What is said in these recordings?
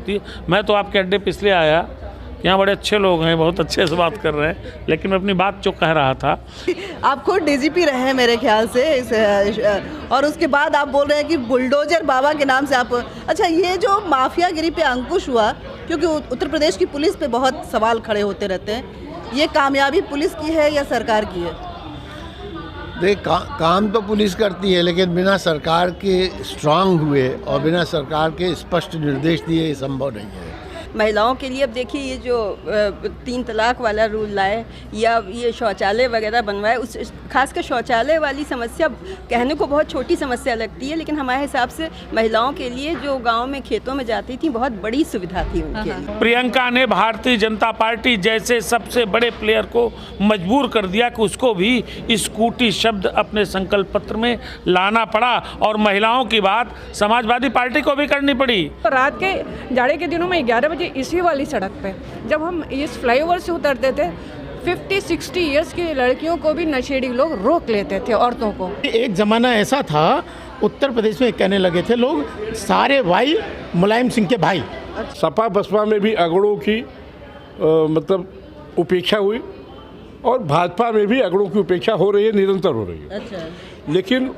सकती है। मैं तो आपके अड्डे पे इसलिए आया, यहाँ बड़े अच्छे लोग हैं, बहुत अच्छे से बात कर रहे हैं, लेकिन मैं अपनी बात जो कह रहा था। आप खुद डीजीपी रहे हैं मेरे ख्याल से और उसके बाद आप बोल रहे हैं कि बुलडोजर बाबा के नाम से आप, अच्छा ये जो माफियागिरी पे अंकुश हुआ, क्योंकि उत्तर प्रदेश की पुलिस पे बहुत सवाल खड़े होते रहते हैं, ये कामयाबी पुलिस की है या सरकार की है? देख काम तो पुलिस करती है, लेकिन बिना सरकार के स्ट्रांग हुए और बिना सरकार के स्पष्ट निर्देश दिए ये संभव नहीं है। महिलाओं के लिए अब देखिए ये जो 3 तलाक वाला रूल लाए या ये शौचालय वगैरह बनवाए, उस खासकर शौचालय वाली समस्या कहने को बहुत छोटी समस्या लगती है, लेकिन हमारे हिसाब से महिलाओं के लिए जो गांव में खेतों में जाती थी बहुत बड़ी सुविधा थी उनके लिए। प्रियंका ने भारतीय जनता पार्टी जैसे सबसे बड़े प्लेयर को मजबूर कर दिया कि उसको भी स्कूटी शब्द अपने संकल्प पत्र में लाना पड़ा, और महिलाओं की बात समाजवादी पार्टी को भी करनी पड़ी। रात के जाड़े के दिनों में 11 बजे इसी वाली सड़क पे जब हम इस फ्लाईओवर से उतरते थे, 50-60 इयर्स की लड़कियों को भी नशेड़ी लोग रोक लेते थे, औरतों को। एक ज़माना ऐसा था उत्तर प्रदेश में, कहने लगे थे लोग सारे भाई मुलायम सिंह के भाई। सपा बसपा में भी अगड़ों की मतलब उपेक्षा हुई, और भाजपा में भी अगड़ों की उपेक्षा हो रही है, निरंतर हो रही है। अच्छा, लेकिन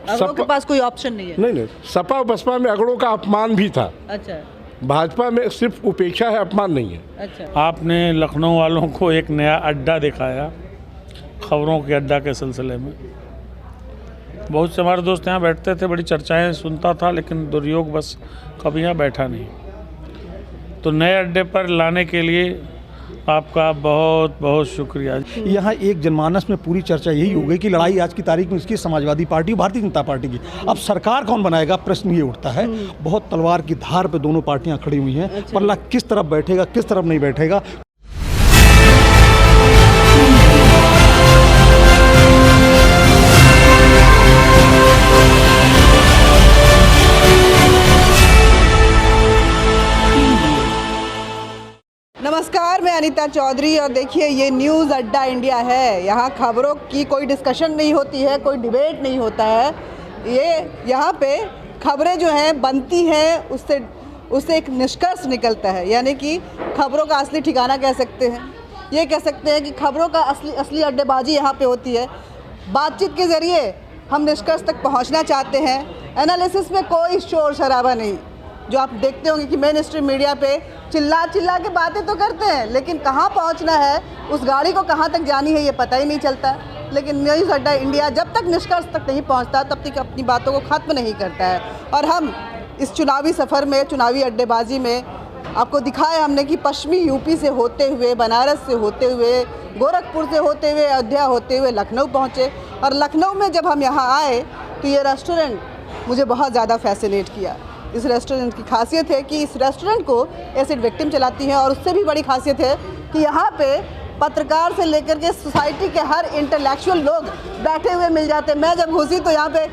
अगड़ों के पास कोई ऑप्शन नहीं है? नहीं, सपा बसपा में अगड़ों का अपमान भी था। अच्छा, भाजपा में सिर्फ उपेक्षा है, अपमान नहीं है। अच्छा। आपने लखनऊ वालों को एक नया अड्डा दिखाया खबरों के अड्डा के सिलसिले में। बहुत से हमारे दोस्त यहाँ बैठते थे, बड़ी चर्चाएं सुनता था, लेकिन दुर्योग बस कभी यहाँ बैठा नहीं। तो नए अड्डे पर लाने के लिए आपका बहुत बहुत शुक्रिया। यहाँ एक जनमानस में पूरी चर्चा यही हो गई कि लड़ाई आज की तारीख में इसकी समाजवादी पार्टी और भारतीय जनता पार्टी की। अब सरकार कौन बनाएगा, प्रश्न ये उठता है। बहुत तलवार की धार पे दोनों पार्टियां खड़ी हुई हैं, पल्ला किस तरफ बैठेगा किस तरफ नहीं बैठेगा। नमस्कार, मैं अनीता चौधरी और देखिए ये न्यूज़ अड्डा इंडिया है। यहाँ खबरों की कोई डिस्कशन नहीं होती है, कोई डिबेट नहीं होता है। ये यहाँ पे खबरें जो हैं बनती हैं, उससे एक निष्कर्ष निकलता है, यानी कि खबरों का असली ठिकाना कह सकते हैं। ये कह सकते हैं कि खबरों का असली अड्डेबाजी यहाँ पे होती है। बातचीत के ज़रिए हम निष्कर्ष तक पहुँचना चाहते हैं। एनालिसिस में कोई शोर शराबा नहीं। जो आप देखते होंगे कि मेन स्ट्रीम मीडिया पे चिल्ला के बातें तो करते हैं, लेकिन कहाँ पहुँचना है, उस गाड़ी को कहाँ तक जानी है, ये पता ही नहीं चलता। लेकिन न्यूज़ अड्डा इंडिया जब तक निष्कर्ष तक नहीं पहुँचता तब तक अपनी बातों को ख़त्म नहीं करता है। और हम इस चुनावी सफ़र में, चुनावी अड्डेबाजी में आपको दिखाया हमने कि पश्चिमी यूपी से होते हुए, बनारस से होते हुए, गोरखपुर से होते हुए, अयोध्या होते हुए लखनऊ पहुँचे। और लखनऊ में जब हम यहाँ आए तो ये रेस्टोरेंट मुझे बहुत ज़्यादा फैसिनेट किया। इस रेस्टोरेंट की खासियत है कि इस रेस्टोरेंट को एसिड विक्टिम चलाती हैं, और उससे भी बड़ी खासियत है कि यहाँ पे पत्रकार से लेकर के सोसाइटी के हर इंटेलेक्चुअल लोग बैठे हुए मिल जाते हैं। मैं जब घुसी तो यहाँ पे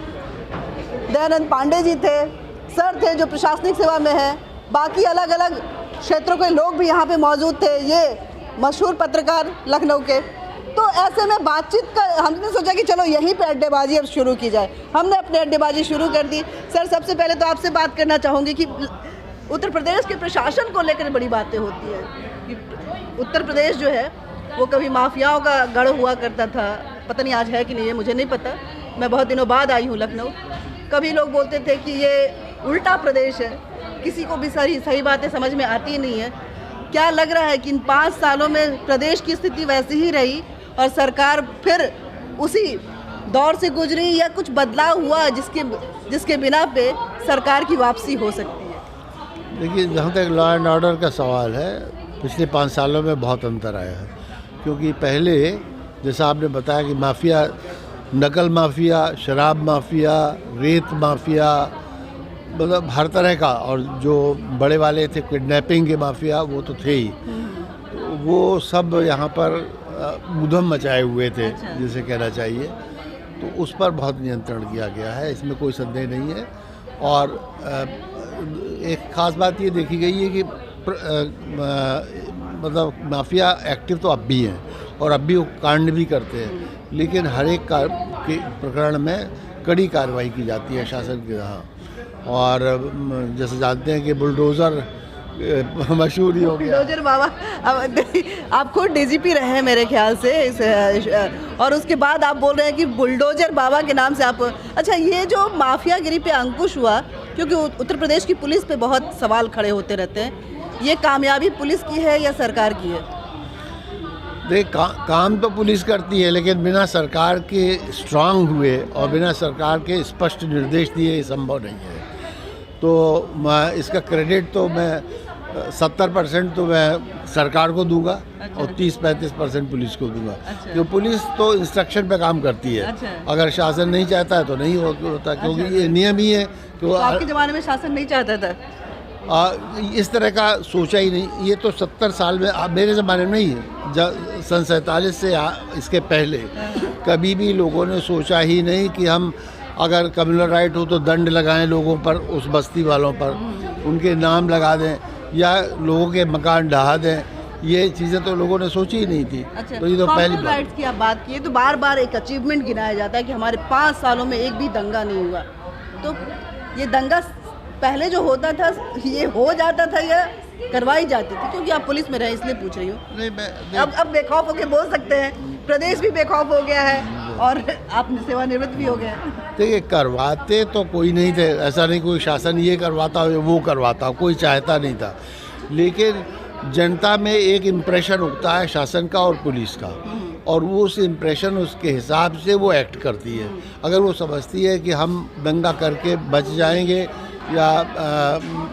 दयानंद पांडे जी थे, सर थे जो प्रशासनिक सेवा में हैं, बाकी अलग अलग क्षेत्रों के लोग भी यहाँ पे मौजूद थे, ये मशहूर पत्रकार लखनऊ के। तो ऐसे में बातचीत का हमने सोचा कि चलो यहीं पे अड्डेबाजी अब शुरू की जाए। हमने अपने अड्डेबाजी शुरू कर दी। सर, सबसे पहले तो आपसे बात करना चाहूँगी कि उत्तर प्रदेश के प्रशासन को लेकर बड़ी बातें होती हैं कि उत्तर प्रदेश जो है वो कभी माफियाओं का गढ़ हुआ करता था, पता नहीं आज है कि नहीं है, मुझे नहीं पता। मैं बहुत दिनों बाद आई हूँ लखनऊ। कभी लोग बोलते थे कि ये उल्टा प्रदेश है, किसी को भी सही बातें समझ में आती ही नहीं है। क्या लग रहा है कि इन 5 सालों में प्रदेश की स्थिति वैसी ही रही और सरकार फिर उसी दौर से गुजरी, या कुछ बदलाव हुआ जिसके बिना पे सरकार की वापसी हो सकती है? देखिए, जहाँ तक लॉ एंड ऑर्डर का सवाल है, पिछले 5 सालों में बहुत अंतर आया है। क्योंकि पहले जैसा आपने बताया कि माफिया, नकल माफिया, शराब माफिया, रेत माफिया, मतलब हर तरह का, और जो बड़े वाले थे किडनैपिंग के माफिया वो तो थे ही, तो वो सब यहाँ पर उधम मचाए हुए थे, जिसे कहना चाहिए। तो उस पर बहुत नियंत्रण किया गया है, इसमें कोई संदेह नहीं है। और एक ख़ास बात ये देखी गई है कि मतलब माफिया एक्टिव तो अब भी हैं और अब भी वो कांड भी करते हैं, लेकिन हर एक के प्रकरण में कड़ी कार्रवाई की जाती है शासन के यहाँ। और जैसे जानते हैं कि बुलडोज़र मशहूर ही हो गया। बुलडोजर बाबा, अब आप खुद डीजीपी रहे हैं मेरे ख्याल से और उसके बाद आप बोल रहे हैं कि बुलडोजर बाबा के नाम से आप, अच्छा ये जो माफियागिरी पे अंकुश हुआ, क्योंकि उत्तर प्रदेश की पुलिस पे बहुत सवाल खड़े होते रहते हैं, ये कामयाबी पुलिस की है या सरकार की है? देख काम तो पुलिस करती है, लेकिन बिना सरकार के स्ट्रांग हुए और बिना सरकार के स्पष्ट निर्देश दिए ये संभव नहीं है। तो इसका क्रेडिट तो मैं 70% तो मैं सरकार को दूंगा। अच्छा। और 30-35% पुलिस को दूंगा। अच्छा। जो पुलिस तो इंस्ट्रक्शन पे काम करती है। अच्छा। अगर शासन नहीं चाहता है तो नहीं होता, क्योंकि अच्छा। ये नियम ही है। तो आपके ज़माने में शासन नहीं चाहता था? इस तरह का सोचा ही नहीं। ये तो 70 साल में, मेरे ज़माने में नहीं है, जब सन 47 से इसके पहले कभी भी लोगों ने सोचा ही नहीं कि हम अगर कम्युनल राइट हो तो दंड लगाएं लोगों पर, उस बस्ती वालों पर, उनके नाम लगा दें या लोगों के मकान ढहा दें। ये चीज़ें तो लोगों ने सोची ही नहीं थी। अच्छा, तो ये तो पहली राइट्स की आप बात किए तो बार बार एक अचीवमेंट गिनाया जाता है कि हमारे 5 सालों में एक भी दंगा नहीं हुआ। तो ये दंगा पहले जो होता था ये हो जाता था या करवाई जाती थी? क्योंकि आप पुलिस में रहे इसलिए पूछ रही हूँ। नहीं, अब बेखौफ होके बोल सकते हैं, प्रदेश भी बेखौफ हो गया है और आप सेवानिवृत्त भी हो गए। देखिए, करवाते तो कोई नहीं थे, ऐसा नहीं कोई शासन ये करवाता हो वो करवाता हो, कोई चाहता नहीं था। लेकिन जनता में एक इम्प्रेशन उगता है शासन का और पुलिस का, और वो उस इम्प्रेशन उसके हिसाब से वो एक्ट करती है। अगर वो समझती है कि हम दंगा करके बच जाएंगे या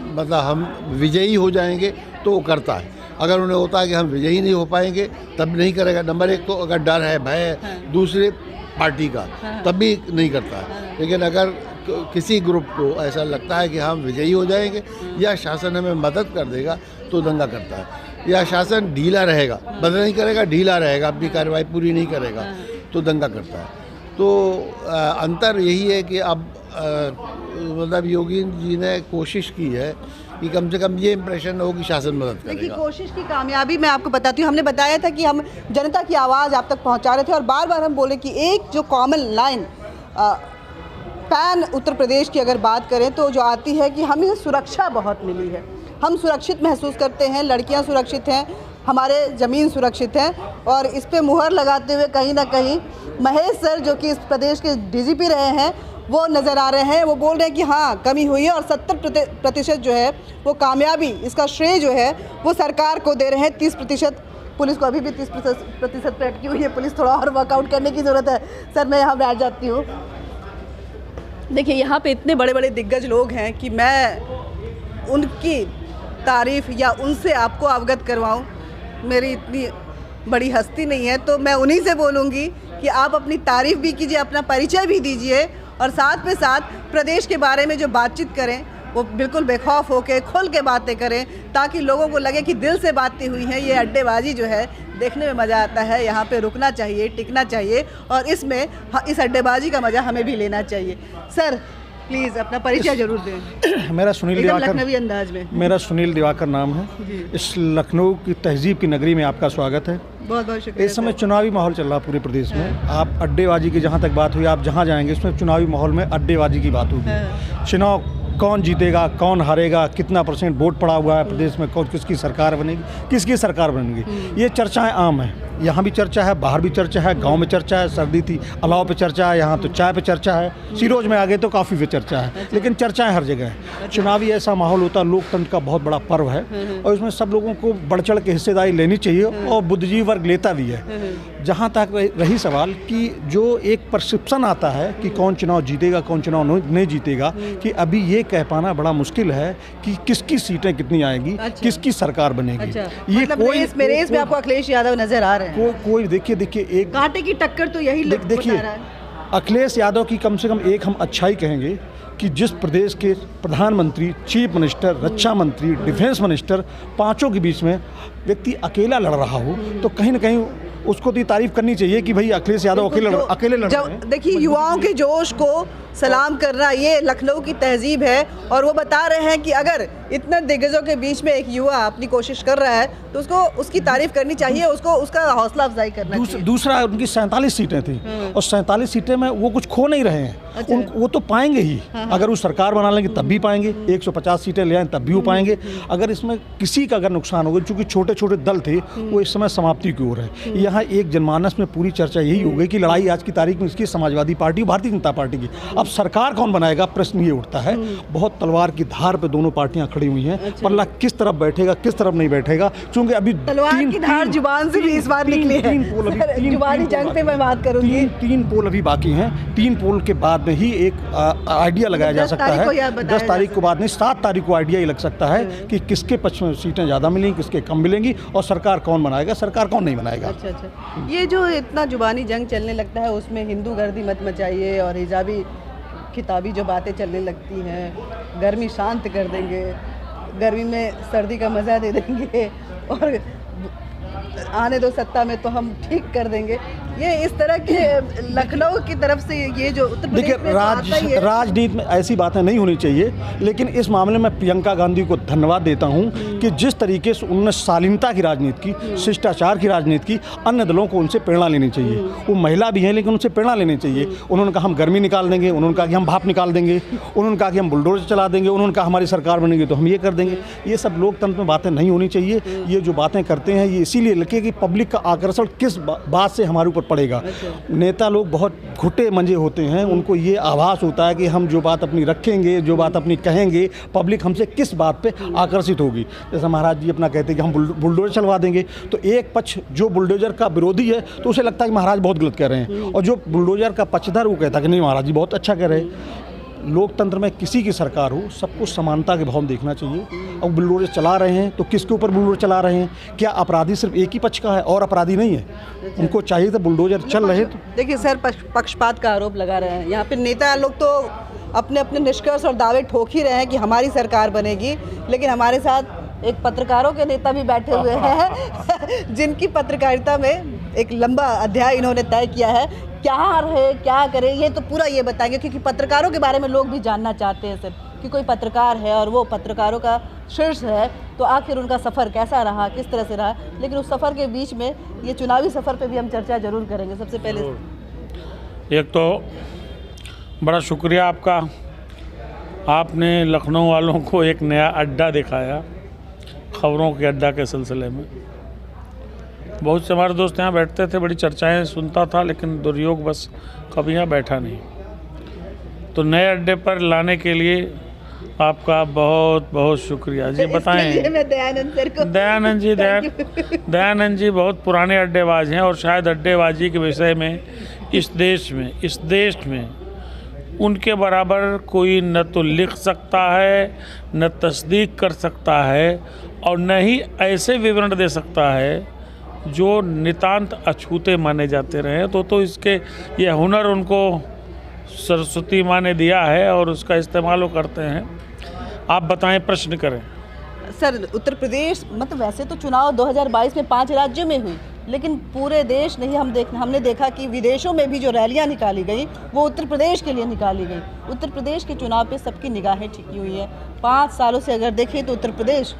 मतलब हम विजयी हो जाएंगे तो वो करता है। अगर उन्हें होता है कि हम विजयी नहीं हो पाएंगे तब नहीं करेगा। नंबर 1 तो अगर डर है, भय है दूसरे पार्टी का, तब भी नहीं करता है। लेकिन अगर किसी ग्रुप को ऐसा लगता है कि हम विजयी हो जाएंगे या शासन हमें मदद कर देगा तो दंगा करता है। या शासन ढीला रहेगा, मदद नहीं करेगा, ढीला रहेगा, अपनी कार्रवाई पूरी नहीं करेगा तो दंगा करता है। तो अंतर यही है कि अब मतलब योगी जी ने कोशिश की है कि कम से कम ये इम्प्रेशन हो कि शासन मदद करेगा। कोशिश की कामयाबी मैं आपको बताती हूँ। हमने बताया था कि हम जनता की आवाज़ आप तक पहुँचा रहे थे और बार बार हम बोले कि एक जो common line pan Uttar Pradesh की अगर बात करें तो जो आती है कि हमें सुरक्षा बहुत मिली है, हम सुरक्षित महसूस करते हैं, लड़कियां सुरक्षित हैं, हमारे ज़मीन सुरक्षित है। और इस पे मुहर लगाते हुए कहीं ना कहीं महेश सर जो कि इस प्रदेश के डीजीपी रहे हैं वो नज़र आ रहे हैं। वो बोल रहे हैं कि हाँ कमी हुई है और 70% जो है वो कामयाबी, इसका श्रेय जो है वो सरकार को दे रहे हैं। 30% पुलिस को अभी भी 30% पे अटकी हुई है। पुलिस थोड़ा और वर्कआउट करने की ज़रूरत है। सर मैं यहाँ बैठ जाती हूँ। देखिए यहाँ पे इतने बड़े बड़े दिग्गज लोग हैं कि मैं उनकी तारीफ़ या उनसे आपको अवगत करवाऊँ, मेरी इतनी बड़ी हस्ती नहीं है। तो मैं उन्हीं से बोलूँगी कि आप अपनी तारीफ़ भी कीजिए, अपना परिचय भी दीजिए और साथ में साथ प्रदेश के बारे में जो बातचीत करें वो बिल्कुल बेखौफ होकर खुल के बातें करें ताकि लोगों को लगे कि दिल से बातें हुई हैं। ये अड्डेबाजी जो है देखने में मज़ा आता है, यहाँ पे रुकना चाहिए, टिकना चाहिए और इसमें इस अड्डेबाजी का मज़ा हमें भी लेना चाहिए। सर प्लीज़ अपना परिचय जरूर दें। मेरा सुनील दिवाकर, लखनवी अंदाज में। मेरा सुनील दिवाकर नाम है। इस लखनऊ की तहजीब की नगरी में आपका स्वागत है। बहुत बहुत शुक्रिया। इस समय चुनावी माहौल चल रहा है पूरे प्रदेश में। आप अड्डेबाजी की जहाँ तक बात हुई, आप जहाँ जाएंगे उसमें चुनावी माहौल में अड्डेबाजी की बात होगी। चुनाव कौन जीतेगा, कौन हारेगा, कितना % वोट पड़ा हुआ है प्रदेश में, कौन किसकी सरकार बनेगी, किसकी सरकार बनेगी, ये चर्चाएं आम हैं। यहाँ भी चर्चा है, बाहर भी चर्चा है, गांव में चर्चा है, सर्दी थी अलाव पे चर्चा है, यहाँ तो चाय पे चर्चा है, सीरोज में आ गए तो कॉफ़ी पे चर्चा है। लेकिन चर्चाएं हर जगह है। चुनावी ऐसा माहौल होता है, लोकतंत्र का बहुत बड़ा पर्व है और इसमें सब लोगों को बढ़ चढ़ के हिस्सेदारी लेनी चाहिए और बुद्धिजीवी वर्ग लेता भी है। जहाँ तक रही सवाल कि जो एक परसेप्शन आता है कि कौन चुनाव जीतेगा, कौन चुनाव नहीं जीतेगा, कि अभी ये कह पाना बड़ा मुश्किल है कि किसकी सीटें कितनी आएंगी, किसकी सरकार बनेगी। ये मतलब रेस में आपको अखिलेश यादव नजर आ रहे हैं? कोई देखिए एक कांटे की टक्कर तो यही देखिए, अखिलेश यादव की कम से कम एक हम अच्छाई कहेंगे कि जिस प्रदेश के प्रधानमंत्री, चीफ मिनिस्टर, रक्षा मंत्री, डिफेंस मिनिस्टर, पांचों के बीच में व्यक्ति अकेला लड़ रहा हो तो कहीं ना कहीं उसको तो तारीफ करनी चाहिए कि भाई अखिलेश यादव अकेले लड़ रहे हैं। देखिए युवाओं के जोश को सलाम करना ये लखनऊ की तहजीब है और वो बता रहे हैं कि अगर इतना दिग्गजों के बीच में एक युवा अपनी कोशिश कर रहा है तो उसको उसकी तारीफ करनी चाहिए, उसको उसका हौसला अफजाई करना चाहिए। दूसरा उनकी 47 सीटें थी और 47 सीटें में वो कुछ खो नहीं रहे हैं। अच्छा। वो तो पाएंगे ही, अगर वो सरकार बना लेंगे तब भी पाएंगे, 150 सीटें ले आए तब भी वो पाएंगे। अगर इसमें किसी का अगर नुकसान होगा, चूंकि छोटे छोटे दल थे वो इस समय समाप्ति की ओर है। यहाँ एक जनमानस में पूरी चर्चा यही हो गई कि लड़ाई आज की तारीख में इसकी समाजवादी पार्टी और भारतीय जनता पार्टी की। अब सरकार कौन बनाएगा प्रश्न ये उठता है। बहुत तलवार की धार पे दोनों पार्टियां खड़ी हुई हैं। पल्ला किस तरफ बैठेगा किस तरफ नहीं बैठेगा, चूंकि अभी तलवार की धार जुबान से भी इस बार निकली है। जुबानी जंग पे मैं बात करूंगी। तीन पोल अभी बाकी हैं। 3 पोल के बाद में ही एक आइडिया लगाया जा सकता है। 10 तारीख को बाद नहीं, 7 तारीख को आइडिया ही लग सकता है कि किसके पक्ष में सीटें ज़्यादा मिलेंगी, किसके कम मिलेंगी और सरकार कौन बनाएगा, सरकार कौन नहीं बनाएगा। अच्छा, ये जो इतना जुबानी जंग चलने लगता है उसमें हिंदू गर्दी मत मचाइए और हिजाबी किताबी जो बातें चलने लगती हैं, गर्मी शांत कर देंगे, गर्मी में सर्दी का मज़ा दे देंगे और आने दो सत्ता में तो हम ठीक कर देंगे, ये इस तरह के लखनऊ की तरफ से ये जो उत्तर प्रदेश देखिए, में आता ही है। राजनीति में ऐसी बातें नहीं होनी चाहिए, लेकिन इस मामले में प्रियंका गांधी को धन्यवाद देता हूं कि जिस तरीके से उन्होंने शालीनता की राजनीति की, शिष्टाचार की राजनीति की, अन्य दलों को उनसे प्रेरणा लेनी चाहिए। वो महिला भी हैं लेकिन उनसे प्रेरणा लेनी चाहिए। उन्होंने कहा हम गर्मी निकाल देंगे, उन्होंने कहा कि हम भाप निकाल देंगे, उन्होंने कहा कि हम बुलडोजर चला देंगे, उन्होंने कहा हमारी सरकार बनेगी तो हम ये कर देंगे। ये सब लोकतंत्र में बातें नहीं होनी चाहिए। ये जो बातें करते हैं ये इसीलिए लगे कि पब्लिक का आकर्षण किस बात से हमारे ऊपर पड़ेगा। नेता लोग बहुत घुटे मंजे होते हैं, उनको ये आभास होता है कि हम जो बात अपनी रखेंगे, जो बात अपनी कहेंगे, पब्लिक हमसे किस बात पे आकर्षित होगी। जैसे महाराज जी अपना कहते हैं कि हम बुलडोजर चलवा देंगे, तो एक पक्ष जो बुलडोजर का विरोधी है तो उसे लगता है कि महाराज बहुत गलत कह रहे हैं, और जो बुलडोजर का पक्षधर वो कहता है कि नहीं महाराज जी बहुत अच्छा कह रहे हैं। लोकतंत्र में किसी की सरकार हो सबको समानता के भाव में देखना चाहिए। और बुलडोजर चला रहे हैं तो किसके ऊपर बुलडोजर चला रहे हैं? क्या अपराधी सिर्फ एक ही पक्ष का है और अपराधी नहीं है? उनको चाहिए तो बुलडोजर चल रहे तो। देखिए सर, पक्षपात का आरोप लगा रहे हैं यहाँ पे नेता लोग, तो अपने अपने निष्कर्ष और दावे ठोक ही रहे हैं कि हमारी सरकार बनेगी, लेकिन हमारे साथ एक पत्रकारों के नेता भी बैठे हुए हैं जिनकी पत्रकारिता में एक लंबा अध्याय इन्होंने तय किया है। क्या रहे क्या करें ये तो पूरा ये बताएंगे, क्योंकि पत्रकारों के बारे में लोग भी जानना चाहते हैं सर कि कोई पत्रकार है और वो पत्रकारों का शीर्ष है तो आखिर उनका सफ़र कैसा रहा, किस तरह से रहा। लेकिन उस सफ़र के बीच में ये चुनावी सफ़र पे भी हम चर्चा जरूर करेंगे। सबसे पहले एक तो बड़ा शुक्रिया आपका, आपने लखनऊ वालों को एक नया अड्डा दिखाया खबरों के अड्डा के सिलसिले में। बहुत से हमारे दोस्त यहाँ बैठते थे, बड़ी चर्चाएं सुनता था, लेकिन दुर्योग बस कभी यहाँ बैठा नहीं। तो नए अड्डे पर लाने के लिए आपका बहुत बहुत शुक्रिया जी। बताएं मैं दयानंद सर को दयानंद जी बहुत पुराने अड्डेबाज हैं और शायद अड्डेबाजी के विषय में इस देश में उनके बराबर कोई न तो लिख सकता है, न तस्दीक कर सकता है और न ही ऐसे विवरण दे सकता है जो नितांत अछूते माने जाते रहे। तो इसके ये हुनर उनको सरस्वती माँ ने दिया है और उसका इस्तेमाल वो करते हैं। आप बताएं, प्रश्न करें। सर, उत्तर प्रदेश मतलब वैसे तो चुनाव 2022 में 5 राज्यों में हुई, लेकिन पूरे देश नहीं, हमने देखा कि विदेशों में भी जो रैलियां निकाली गई वो उत्तर प्रदेश के लिए निकाली गई। उत्तर प्रदेश के चुनाव पे सबकी निगाहें टिकी हुई है। 5 सालों से अगर देखें तो उत्तर प्रदेश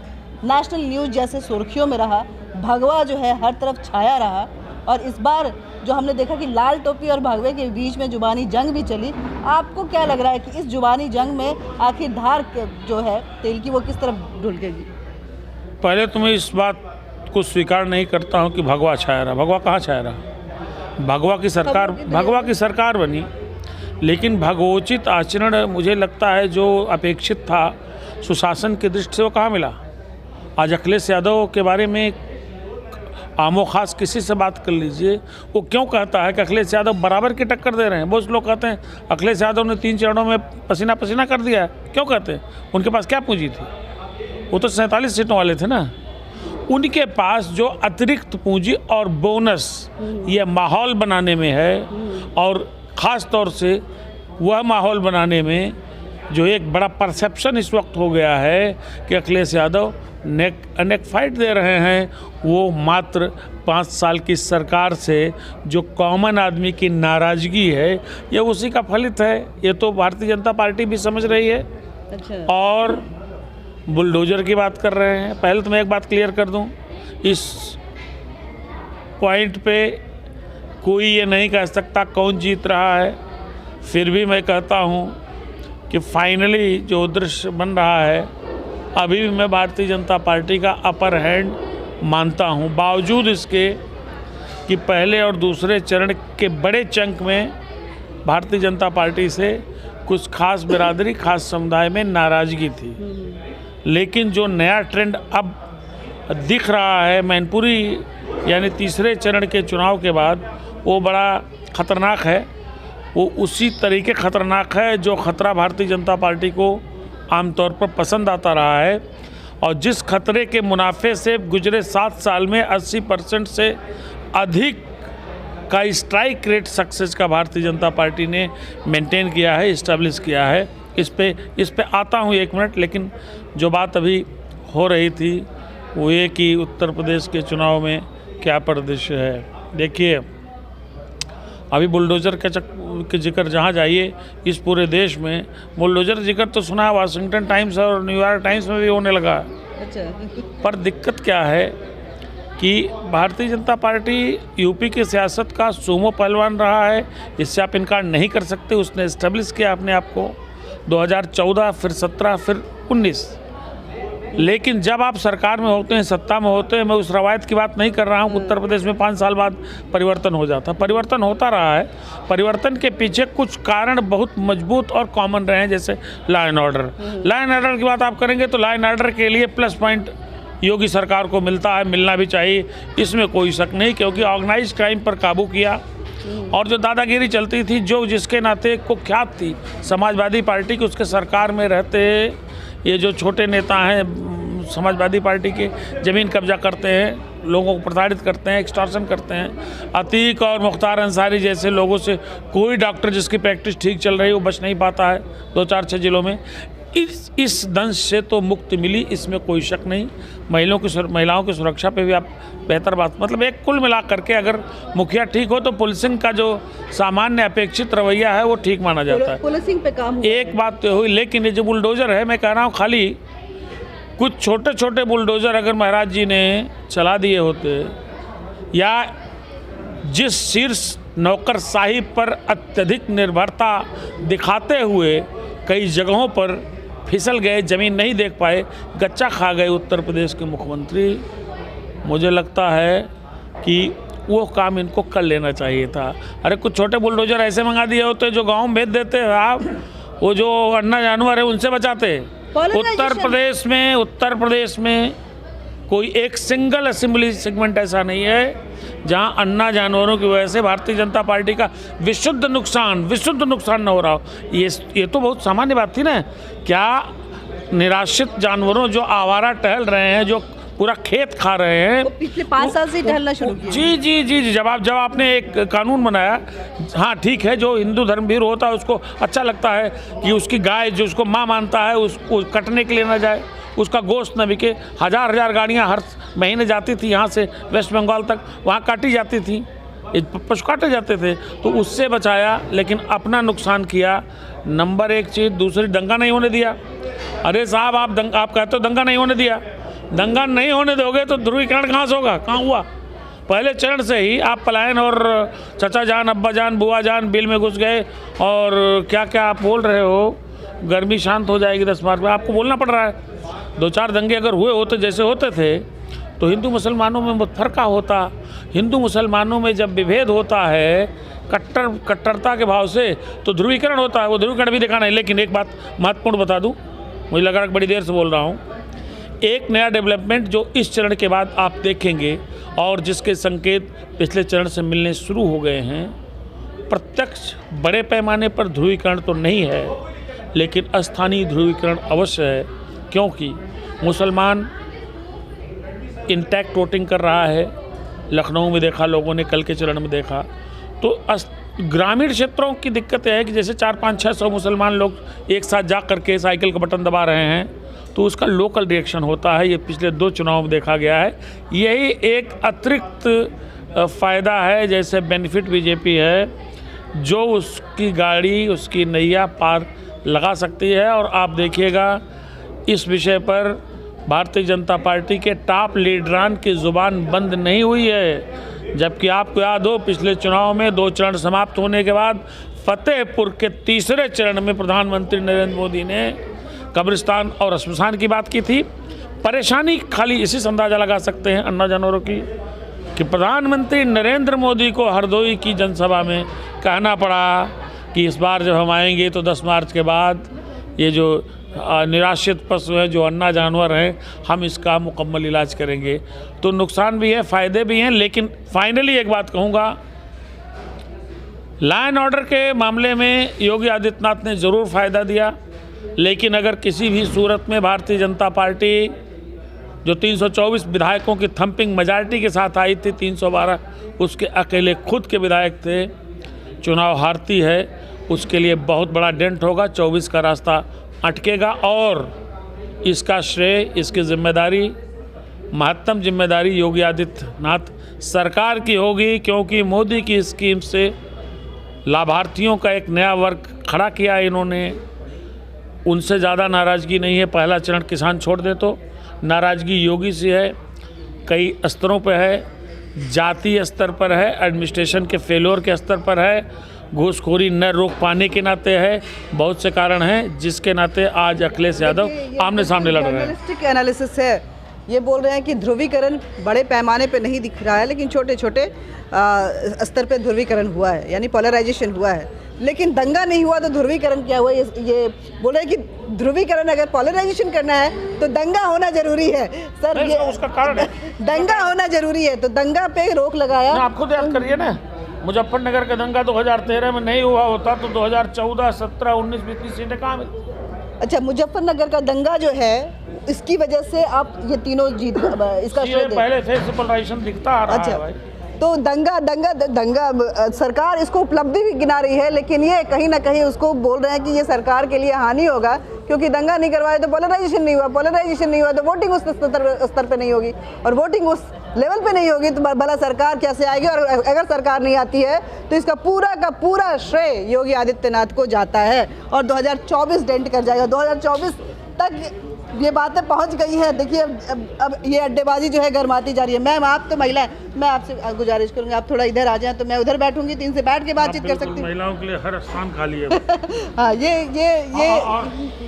नेशनल न्यूज़ जैसे सुर्खियों में रहा, भगवा जो है हर तरफ छाया रहा। और इस बार जो हमने देखा कि लाल टोपी और भगवे के बीच में जुबानी जंग भी चली। आपको क्या लग रहा है कि इस जुबानी जंग में आखिर धार जो है तेल की वो किस तरफ ढुलकेगी? पहले तो मैं इस बात को स्वीकार नहीं करता हूं कि भगवा छाया रहा। भगवा कहाँ छाया रहा? भगवा की सरकार बनी, लेकिन भगवोचित आचरण मुझे लगता है जो अपेक्षित था सुशासन की दृष्टि से वो कहाँ मिला। आज अखिलेश यादव के बारे में आमो खास किसी से बात कर लीजिए, वो क्यों कहता है कि अखिलेश यादव बराबर की टक्कर दे रहे हैं। बहुत लोग कहते हैं अखिलेश यादव ने 3 चरणों में पसीना पसीना कर दिया है। क्यों कहते हैं? उनके पास क्या पूंजी थी? वो तो 47 सीटों वाले थे ना। उनके पास जो अतिरिक्त पूंजी और बोनस ये माहौल बनाने में है, और ख़ास तौर से वह माहौल बनाने में जो एक बड़ा परसेप्शन इस वक्त हो गया है कि अखिलेश यादव नेक फाइट दे रहे हैं, वो मात्र 5 साल की सरकार से जो कॉमन आदमी की नाराज़गी है ये उसी का फलित है। ये तो भारतीय जनता पार्टी भी समझ रही है। अच्छा। और बुलडोज़र की बात कर रहे हैं। पहले तो मैं एक बात क्लियर कर दूं, इस पॉइंट पे कोई ये नहीं कह सकता कौन जीत रहा है। फिर भी मैं कहता हूं कि फाइनली जो दृश्य बन रहा है, अभी भी मैं भारतीय जनता पार्टी का अपर हैंड मानता हूं, बावजूद इसके कि पहले और दूसरे चरण के बड़े चंक में भारतीय जनता पार्टी से कुछ खास बिरादरी, खास समुदाय में नाराज़गी थी। लेकिन जो नया ट्रेंड अब दिख रहा है मैनपुरी यानी तीसरे चरण के चुनाव के बाद, वो बड़ा ख़तरनाक है। वो उसी तरीके ख़तरनाक है जो ख़तरा भारतीय जनता पार्टी को आमतौर पर पसंद आता रहा है, और जिस खतरे के मुनाफे से गुजरे 7 साल में 80% से अधिक का स्ट्राइक रेट सक्सेस का भारतीय जनता पार्टी ने मेंटेन किया है, इस्टेब्लिश किया है। इस पे आता हूँ 1 मिनट। लेकिन जो बात अभी हो रही थी वो ये कि उत्तर प्रदेश के चुनाव में क्या परिदृश्य है। देखिए, अभी बुलडोज़र के जिक्र जहाँ जाइए इस पूरे देश में, बुलडोज़र जिक्र तो सुना है, वाशिंगटन टाइम्स और न्यूयॉर्क टाइम्स में भी होने लगा। अच्छा। पर दिक्कत क्या है कि भारतीय जनता पार्टी यूपी की सियासत का सूमो पहलवान रहा है, इससे आप इनकार नहीं कर सकते। उसने इस्टेब्लिश किया अपने आप को 2014, फिर 17, फिर 19। लेकिन जब आप सरकार में होते हैं, सत्ता में होते हैं, मैं उस रवायत की बात नहीं कर रहा हूँ। उत्तर प्रदेश में 5 साल बाद परिवर्तन हो जाता, परिवर्तन होता रहा है। परिवर्तन के पीछे कुछ कारण बहुत मजबूत और कॉमन रहे हैं, जैसे law and order. Law and order की बात आप करेंगे तो लॉ एंड ऑर्डर के लिए प्लस पॉइंट योगी सरकार को मिलता है, मिलना भी चाहिए, इसमें कोई शक नहीं, क्योंकि ऑर्गेनाइज क्राइम पर काबू किया। और जो दादागिरी चलती थी, जो जिसके नाते कुख्यात थी समाजवादी पार्टी की, उसके सरकार में रहते ये जो छोटे नेता हैं समाजवादी पार्टी के, ज़मीन कब्जा करते हैं, लोगों को प्रताड़ित करते हैं, एक्सटॉर्शन करते हैं। अतीक और मुख्तार अंसारी जैसे लोगों से कोई डॉक्टर जिसकी प्रैक्टिस ठीक चल रही है वो बच नहीं पाता है 2-4-6 जिलों में। इस दंश से तो मुक्ति मिली, इसमें कोई शक नहीं। महिलाओं की सुरक्षा पे भी आप बेहतर बात, मतलब एक कुल मिला करके अगर मुखिया ठीक हो तो पुलिसिंग का जो सामान्य अपेक्षित रवैया है वो ठीक माना जाता है। पुलिसिंग पे काम हुआ। एक बात तो हुई, लेकिन ये जो बुलडोज़र है, मैं कह रहा हूँ खाली कुछ छोटे छोटे बुलडोज़र अगर महाराज जी ने चला दिए होते, या जिस शीर्ष नौकरशाही पर अत्यधिक निर्भरता दिखाते हुए कई जगहों पर फिसल गए, ज़मीन नहीं देख पाए, गच्चा खा गए उत्तर प्रदेश के मुख्यमंत्री, मुझे लगता है कि वो काम इनको कर लेना चाहिए था। अरे कुछ छोटे बुलडोज़र ऐसे मंगा दिए होते जो गांव में भेज देते साहब, वो जो अन्ना जानवर है उनसे बचाते। उत्तर प्रदेश में कोई एक सिंगल असेंबली सेगमेंट ऐसा नहीं है जहां अन्ना जानवरों की वजह से भारतीय जनता पार्टी का विशुद्ध नुकसान न हो रहा हो। ये तो बहुत सामान्य बात थी ना। क्या निराश्रित जानवरों जो आवारा टहल रहे हैं, जो पूरा खेत खा रहे हैं, पिछले 5 साल से टहलना शुरू किया। जी, जब आपने एक कानून बनाया, हाँ ठीक है, जो हिंदू धर्मवीर होता है उसको अच्छा लगता है कि उसकी गाय जो उसको माँ मानता है उसको कटने के लिए ना जाए, उसका गोश्त न बिके। हज़ार गाड़ियाँ हर महीने जाती थी यहाँ से वेस्ट बंगाल तक, वहाँ काटी जाती थी, पशु काटे जाते थे, तो उससे बचाया, लेकिन अपना नुकसान किया। नंबर 1 चीज़, दूसरी दंगा नहीं होने दिया। अरे साहब, आप कहते हो दंगा नहीं होने दिया, दंगा नहीं होने दोगे तो ध्रुवीकरण कहाँ से होगा, कहाँ हुआ? पहले चरण से ही आप पलायन और चचा जान, अब्बा जान, बुआ जान बिल में घुस गए, और क्या क्या आप बोल रहे हो, गर्मी शांत हो जाएगी 10 मार्च में, आपको बोलना पड़ रहा है। 2-4 दंगे अगर हुए होते जैसे होते थे तो हिंदू मुसलमानों में मुतफरका होता। हिंदू मुसलमानों में जब विभेद होता है कट्टरता के भाव से, तो ध्रुवीकरण होता है। वो ध्रुवीकरण भी दिखाना है। लेकिन एक बात महत्वपूर्ण बता दूं, मुझे लग रहा है बड़ी देर से बोल रहा हूं, एक नया डेवलपमेंट जो इस चरण के बाद आप देखेंगे और जिसके संकेत पिछले चरण से मिलने शुरू हो गए हैं, प्रत्यक्ष बड़े पैमाने पर ध्रुवीकरण तो नहीं है, लेकिन स्थानीय ध्रुवीकरण अवश्य है, क्योंकि मुसलमान इंटैक्ट वोटिंग कर रहा है। लखनऊ में देखा लोगों ने, कल के चरण में देखा। तो ग्रामीण क्षेत्रों की दिक्कत है कि जैसे 400-500-600 मुसलमान लोग एक साथ जा करके साइकिल का बटन दबा रहे हैं, तो उसका लोकल रिएक्शन होता है। ये पिछले 2 चुनाव में देखा गया है। यही एक अतिरिक्त फ़ायदा है, जैसे बेनिफिट बीजेपी है, जो उसकी गाड़ी, उसकी नैया पार लगा सकती है। और आप देखिएगा इस विषय पर भारतीय जनता पार्टी के टॉप लीडरान की ज़ुबान बंद नहीं हुई है। जबकि आपको याद हो, पिछले चुनाव में 2 चरण समाप्त होने के बाद फतेहपुर के तीसरे चरण में प्रधानमंत्री नरेंद्र मोदी ने कब्रिस्तान और श्मशान की बात की थी। परेशानी खाली इसी से अंदाज़ा लगा सकते हैं अन्ना जानवरों की कि प्रधानमंत्री नरेंद्र मोदी को हरदोई की जनसभा में कहना पड़ा कि इस बार जब हम आएंगे तो 10 मार्च के बाद ये जो निराश्रित पशु हैं, जो अन्ना जानवर हैं, हम इसका मुकम्मल इलाज करेंगे। तो नुकसान भी है, फ़ायदे भी हैं। लेकिन फाइनली एक बात कहूँगा, लॉ एंड ऑर्डर के मामले में योगी आदित्यनाथ ने ज़रूर फ़ायदा दिया, लेकिन अगर किसी भी सूरत में भारतीय जनता पार्टी जो 324 विधायकों की थंपिंग मेजॉरिटी के साथ आई थी, 312 उसके अकेले खुद के विधायक थे, चुनाव हारती है, उसके लिए बहुत बड़ा डेंट होगा। 24 का रास्ता अटकेगा और इसका श्रेय, इसकी जिम्मेदारी, महत्तम जिम्मेदारी योगी आदित्यनाथ सरकार की होगी, क्योंकि मोदी की स्कीम से लाभार्थियों का एक नया वर्ग खड़ा किया इन्होंने। उनसे ज़्यादा नाराज़गी नहीं है। पहला चरण किसान छोड़ दे तो नाराज़गी योगी से है, कई स्तरों पर है, जातीय स्तर पर है, एडमिनिस्ट्रेशन के फेल्योर के स्तर पर है, घूसखोरी न रोक पाने के नाते है, बहुत से कारण हैं जिसके नाते आज अखिलेश यादव आमने सामने लड़ रहे हैं। जर्नलिस्टिक एनालिसिस है, ये बोल रहे हैं कि ध्रुवीकरण बड़े पैमाने पे नहीं दिख रहा है, लेकिन छोटे छोटे स्तर पे ध्रुवीकरण हुआ है, यानी पोलराइजेशन हुआ है। लेकिन दंगा नहीं हुआ तो ध्रुवीकरण क्या हुआ? ये बोल रहे हैं कि ध्रुवीकरण अगर पोलराइजेशन करना है तो दंगा होना जरूरी है। सर, ये उसका कारण है, दंगा होना जरूरी है, तो दंगा पे रोक लगाया। आप खुद याद करिए ना, मुजफ्फरनगर का दंगा 2013 में नहीं हुआ होता तो 2014, 17, 19, 20 सीटें कहाँ मिलती? अच्छा, मुजफ्फरनगर का दंगा जो है, इसकी वजह से आप ये तीनों जीत, इसका श्रेय दें। पहले से पोलराइजेशन दिखता आ रहा है भाई। तो दंगा सरकार इसको उपलब्धि भी गिना रही है, लेकिन ये कहीं ना कहीं उसको बोल रहे हैं कि ये सरकार के लिए हानि होगा, क्योंकि दंगा नहीं करवाए तो पोलराइजेशन नहीं हुआ, पोलराइजेशन नहीं हुआ तो वोटिंग उस स्तर पे नहीं होगी, और वोटिंग उस लेवल पे नहीं होगी तो भला सरकार कैसे आएगी? और अगर सरकार नहीं आती है तो इसका पूरा का पूरा श्रेय योगी आदित्यनाथ को जाता है और 2024 डेंट कर जाएगा। 2024 तक ये बातें पहुंच गई है। देखिए अब ये अड्डेबाजी जो है गर्माती जा रही है। मैम, आप तो महिला हैं, मैं आपसे गुजारिश करूंगी आप थोड़ा इधर आ जाएं तो मैं उधर बैठूंगी, 3 से बैठ के बातचीत कर सकती हूँ। महिलाओं के लिए हर स्थान खाली है। हाँ, ये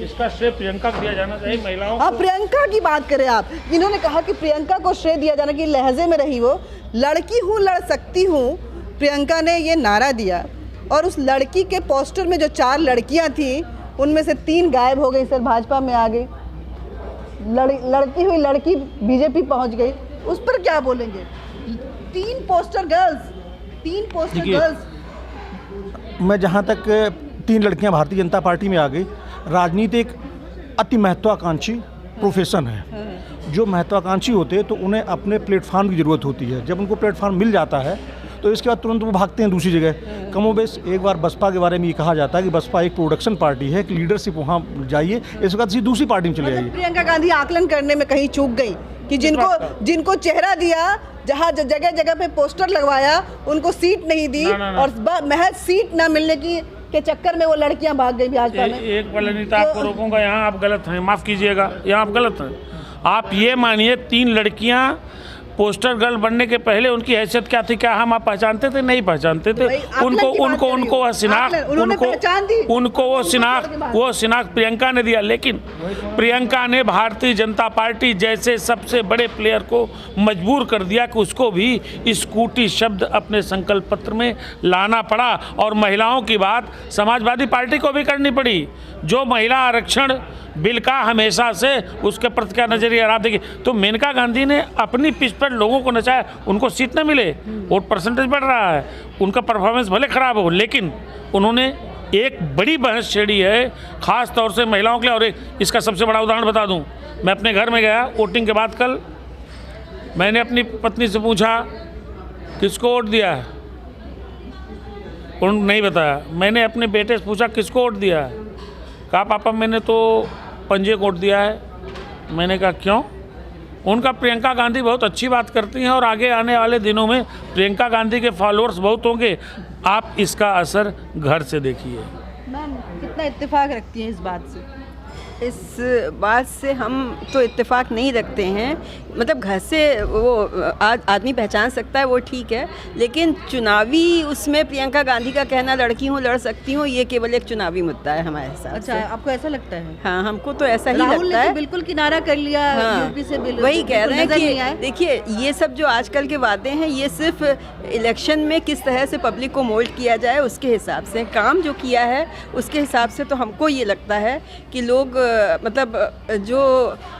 इसका श्रेय प्रियंका को दिया जाना चाहिए, महिलाओं। हाँ, प्रियंका की बात करें आप। इन्होंने कहा कि प्रियंका को श्रेय दिया जाना, कि लहजे में रही वो, लड़की हूँ लड़ सकती हूँ, प्रियंका ने ये नारा दिया। और उस लड़की के पोस्टर में जो 4 लड़कियाँ थी, उनमें से 3 गायब हो गई सर, भाजपा में आ गई। लड़की हुई लड़की बीजेपी पहुंच गई, उस पर क्या बोलेंगे? 3 पोस्टर गर्ल्स। मैं जहाँ तक 3 लड़कियाँ भारतीय जनता पार्टी में आ गई, राजनीति एक अति महत्वाकांक्षी प्रोफेशन है। जो महत्वाकांक्षी होते हैं तो उन्हें अपने प्लेटफार्म की ज़रूरत होती है। जब उनको प्लेटफार्म मिल जाता है तो इसके बाद तुरंत वो भागते हैं दूसरी जगह। कमोबेश एक बार बसपा के बारे में ये कहा जाता है कि बसपा एक प्रोडक्शन पार्टी है, कि लीडरशिप वहाँ जाइए, इसके बाद दूसरी पार्टी में चले जाइए। प्रियंका गांधी आकलन करने में कहीं चूक गई कि जिनको चेहरा दिया, जहाँ जगह जगह पे पोस्टर लगवाया, उनको सीट नहीं दी, और महज सीट ना मिलने के चक्कर में वो लड़कियां भाग गई भाजपा में। एक पल नीता आपको रोकूंगा, यहाँ आप गलत हैं, माफ़ कीजिएगा, यहाँ आप गलत हैं। आप ये मानिए 3 लड़कियां पोस्टर गर्ल बनने के पहले उनकी हैसियत क्या थी? क्या हम आप पहचानते थे? नहीं पहचानते थे। वो शिनाख्त प्रियंका ने दिया। लेकिन प्रियंका ने भारतीय जनता पार्टी जैसे सबसे बड़े प्लेयर को मजबूर कर दिया कि उसको भी स्कूटी शब्द अपने संकल्प पत्र में लाना पड़ा। और महिलाओं की बात समाजवादी पार्टी को भी करनी पड़ी। जो महिला आरक्षण बिल का हमेशा से उसके प्रति क्या नजरिया रहा। देखिए, तो मेनका गांधी ने अपनी पिच पर लोगों को नचाया, उनको सीट न मिले, वोट परसेंटेज बढ़ रहा है, उनका परफॉर्मेंस भले ख़राब हो, लेकिन उन्होंने एक बड़ी बहस छेड़ी है ख़ास तौर से महिलाओं के लिए। और एक इसका सबसे बड़ा उदाहरण बता दूं, मैं अपने घर में गया वोटिंग के बाद कल, मैंने अपनी पत्नी से पूछा किसको वोट दिया है, उन्होंने नहीं बताया। मैंने अपने बेटे से पूछा किसको वोट दिया है, कहा पापा मैंने तो पंजे को वोट दिया है। मैंने कहा क्यों? उनका प्रियंका गांधी बहुत अच्छी बात करती हैं और आगे आने वाले दिनों में प्रियंका गांधी के फॉलोअर्स बहुत होंगे। आप इसका असर घर से देखिए। मैम, कितना इत्तेफाक रखती हैं इस बात से? इस बात से हम तो इत्तेफाक नहीं रखते हैं। मतलब घर से वो आदमी पहचान सकता है, वो ठीक है, लेकिन चुनावी उसमें प्रियंका गांधी का कहना लड़की हूँ लड़ सकती हूँ, ये केवल एक चुनावी मुद्दा है हमारे हिसाब से। अच्छा, आपको ऐसा लगता है? हाँ, हमको तो ऐसा ही राहुल लगता ने है। तो बिल्कुल किनारा कर लिया हाँ, यूपी से, वही कह रहे हैं कि देखिए ये सब जो आजकल के वादे हैं ये सिर्फ इलेक्शन में किस तरह से पब्लिक को मोल्ड किया जाए उसके हिसाब से, काम जो किया है उसके हिसाब से तो हमको ये लगता है कि लोग मतलब जो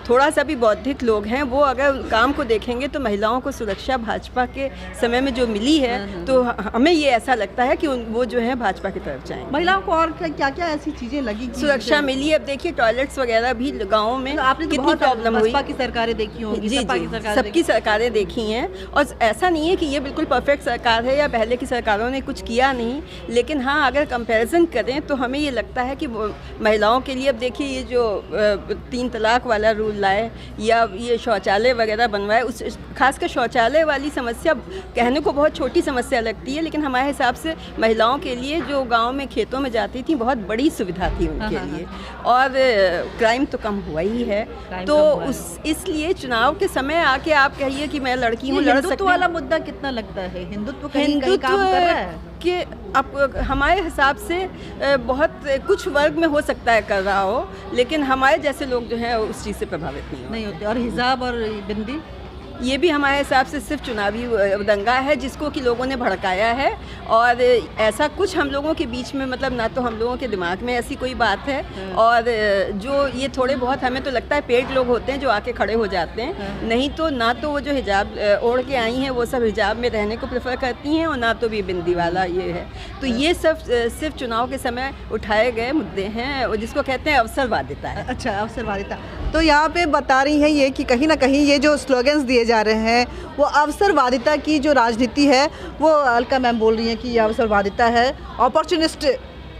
थोड़ा सा भी बौद्धिक लोग हैं वो अगर काम को देखेंगे तो महिलाओं को सुरक्षा भाजपा के समय में जो मिली है तो हमें ये ऐसा लगता है कि वो जो है भाजपा की तरफ जाएंगे। महिलाओं को और क्या क्या ऐसी चीजें लगी? सुरक्षा मिली। अब देखिए टॉयलेट्स वगैरह भी गाँव में आपने कितनी प्रॉब्लम हुई। बसपा की सरकारें देखी होंगी, जी सपा जी, की सरकारें सबकी सरकारें देखी हैं और ऐसा नहीं है कि ये बिल्कुल परफेक्ट सरकार है या पहले की सरकारों ने कुछ किया नहीं, लेकिन हाँ अगर कंपैरिजन करें तो हमें ये लगता है कि महिलाओं के लिए अब देखिए ये जो 3 तलाक वाला रूल लाए या ये शौचालय वगैरह बनवाए, उस खासकर शौचालय वाली समस्या कहने को बहुत छोटी समस्या लगती है, लेकिन हमारे हिसाब से महिलाओं के लिए जो गांव में खेतों में जाती थी बहुत बड़ी सुविधा थी उनके लिए, और क्राइम तो कम हुआ ही है। तो इसलिए चुनाव के समय आके आप कहिए कि मैं लड़की हूँ लड़ सकती हूँ वाला मुद्दा कितना लगता है? हिंदुत्व कहीं काम कर रहा है कि अब हमारे हिसाब से बहुत कुछ वर्ग में हो सकता है कर रहा हो, लेकिन हमारे जैसे लोग जो हैं उस चीज़ से प्रभावित नहीं होते। और हिजाब और बिंदी ये भी हमारे हिसाब से सिर्फ चुनावी दंगा है जिसको कि लोगों ने भड़काया है, और ऐसा कुछ हम लोगों के बीच में मतलब ना तो हम लोगों के दिमाग में ऐसी कोई बात है, और जो ये थोड़े बहुत हमें तो लगता है पेड लोग होते हैं जो आके खड़े हो जाते हैं, नहीं तो ना तो वो जो हिजाब ओढ़ के आई हैं वो सब हिजाब में रहने को प्रेफर करती हैं, और ना तो भी बिंदी वाला ये है। तो ये सब सिर्फ चुनाव के समय उठाए गए मुद्दे हैं जिसको कहते हैं अवसरवादिता है। अच्छा, अवसरवादिता। तो यहाँ पे बता रही हैं ये कि कहीं ना कहीं ये जो स्लोगन्स दिए जा रहे हैं वो अवसरवादिता की जो राजनीति है वो अलका मैम बोल रही हैं कि ये अवसरवादिता है, अपॉर्चुनिस्ट।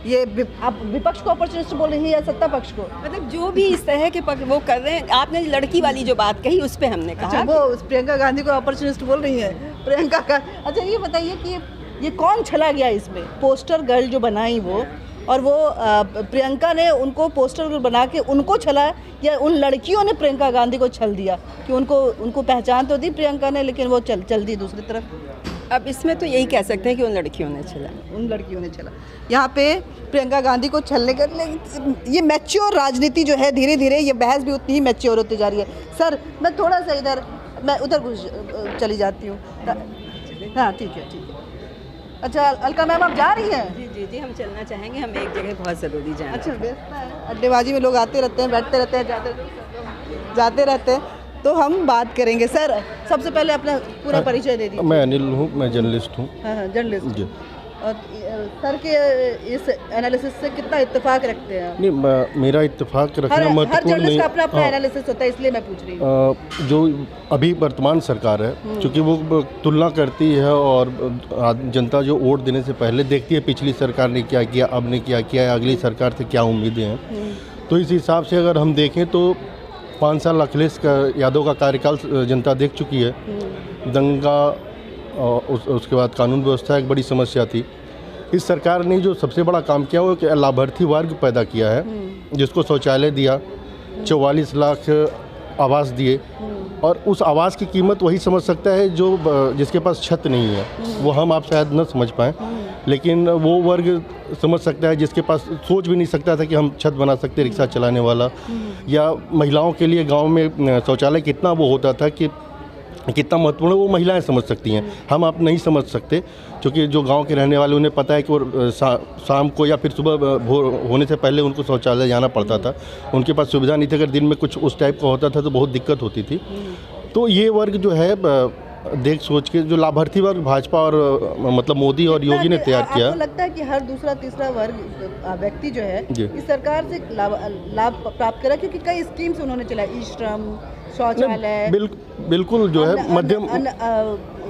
ये आप विपक्ष को अपॉर्चुनिस्ट बोल रही है या सत्ता पक्ष को? मतलब जो भी इस तरह के वो कर रहे हैं। आपने लड़की वाली जो बात कही उस पर हमने कहा। अच्छा, वो प्रियंका गांधी को अपॉर्चुनिस्ट बोल रही है प्रियंका का। अच्छा ये बताइए कि ये कौन चला गया इसमें? पोस्टर गर्ल जो बनाई वो, और वो प्रियंका ने उनको पोस्टर गर्ल बना के उनको छला, या उन लड़कियों ने प्रियंका गांधी को छल दिया कि उनको पहचान तो दी प्रियंका ने लेकिन वो चल दी दूसरी तरफ? अब इसमें तो यही कह सकते हैं कि उन लड़कियों ने छला। उन लड़कियों ने छला। यहाँ पे प्रियंका गांधी को छलने का ये मैच्योर राजनीति जो है धीरे धीरे ये बहस भी उतनी ही मैच्योर होती जा रही है। सर मैं थोड़ा सा मैं उधर चली जाती हूँ। हाँ ठीक है। अच्छा अलका मैम आप जा रही हैं? जी जी जी, हम चलना चाहेंगे, हम एक जगह बहुत ज़रूरी जाना। अच्छा व्यस्त है, अड्डेबाजी में लोग आते रहते हैं, बैठते रहते हैं, जाते रहते हैं, तो हम बात करेंगे। सर सबसे पहले अपना पूरा परिचय दे दीजिए। मैं अनिल हूँ, मैं जर्नलिस्ट हूँ। हाँ जर्नलिस्ट जी। और सर के इस एनालिसिस से कितना इत्तेफाक रखते हैं? नहीं, मेरा इत्तेफाक रखना महत्वपूर्ण नहीं। अपना अपना एनालिसिस होता है, इसलिए मैं पूछ रही हूँ। जो अभी वर्तमान सरकार है क्योंकि वो तुलना करती है और जनता जो वोट देने से पहले देखती है पिछली सरकार ने क्या किया, अब ने क्या किया, अगली सरकार से क्या उम्मीदें हैं। तो इस हिसाब से अगर हम देखें तो 5 साल अखिलेश यादव का कार्यकाल जनता देख चुकी है। दंगा उसके बाद कानून व्यवस्था एक बड़ी समस्या थी। इस सरकार ने जो सबसे बड़ा काम किया वो कि लाभार्थी वर्ग पैदा किया है, जिसको शौचालय दिया, 44 लाख आवास दिए, और उस आवास की कीमत वही समझ सकता है जो जिसके पास छत नहीं है। वो हम आप शायद न समझ पाएँ, लेकिन वो वर्ग समझ सकता है जिसके पास सोच भी नहीं सकता था कि हम छत बना सकते, रिक्शा चलाने वाला, या महिलाओं के लिए गांव में शौचालय कितना वो होता था कि कितना महत्वपूर्ण है, वो महिलाएं समझ सकती हैं, हम आप नहीं समझ सकते। क्योंकि जो गांव के रहने वाले उन्हें पता है कि वो शाम को या फिर सुबह भोर होने से पहले उनको शौचालय जाना पड़ता था, उनके पास सुविधा नहीं थी। अगर दिन में कुछ उस टाइप का होता था तो बहुत दिक्कत होती थी। तो ये वर्ग जो है देख सोच के जो लाभार्थी वर्ग भाजपा और मतलब मोदी और योगी ने तैयार किया। आपको लगता है कि हर दूसरा तीसरा वर्ग व्यक्ति जो है इस सरकार से लाभ प्राप्त करा, क्योंकि कई स्कीम्स उन्होंने चलाई, ई श्रम, शौचालय, बिल्कुल जो है मध्यम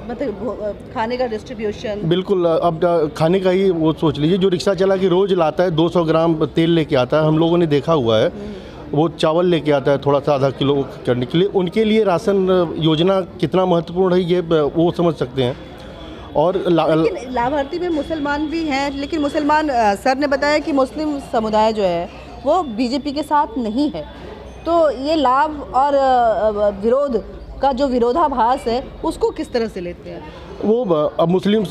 मतलब खाने का डिस्ट्रीब्यूशन। बिल्कुल, अब खाने का ही वो सोच लीजिए, जो रिक्शा चला के रोज लाता है 200 ग्राम तेल लेके आता है, हम लोगों ने देखा हुआ है, वो चावल लेके आता है थोड़ा सा आधा किलो करने के लिए, उनके लिए राशन योजना कितना महत्वपूर्ण है ये वो समझ सकते हैं। और लाभार्थी में मुसलमान भी हैं, लेकिन मुसलमान सर ने बताया कि मुस्लिम समुदाय जो है वो बीजेपी के साथ नहीं है। तो ये लाभ और विरोध का जो विरोधाभास है उसको किस तरह से लेते हैं? वो अब मुस्लिम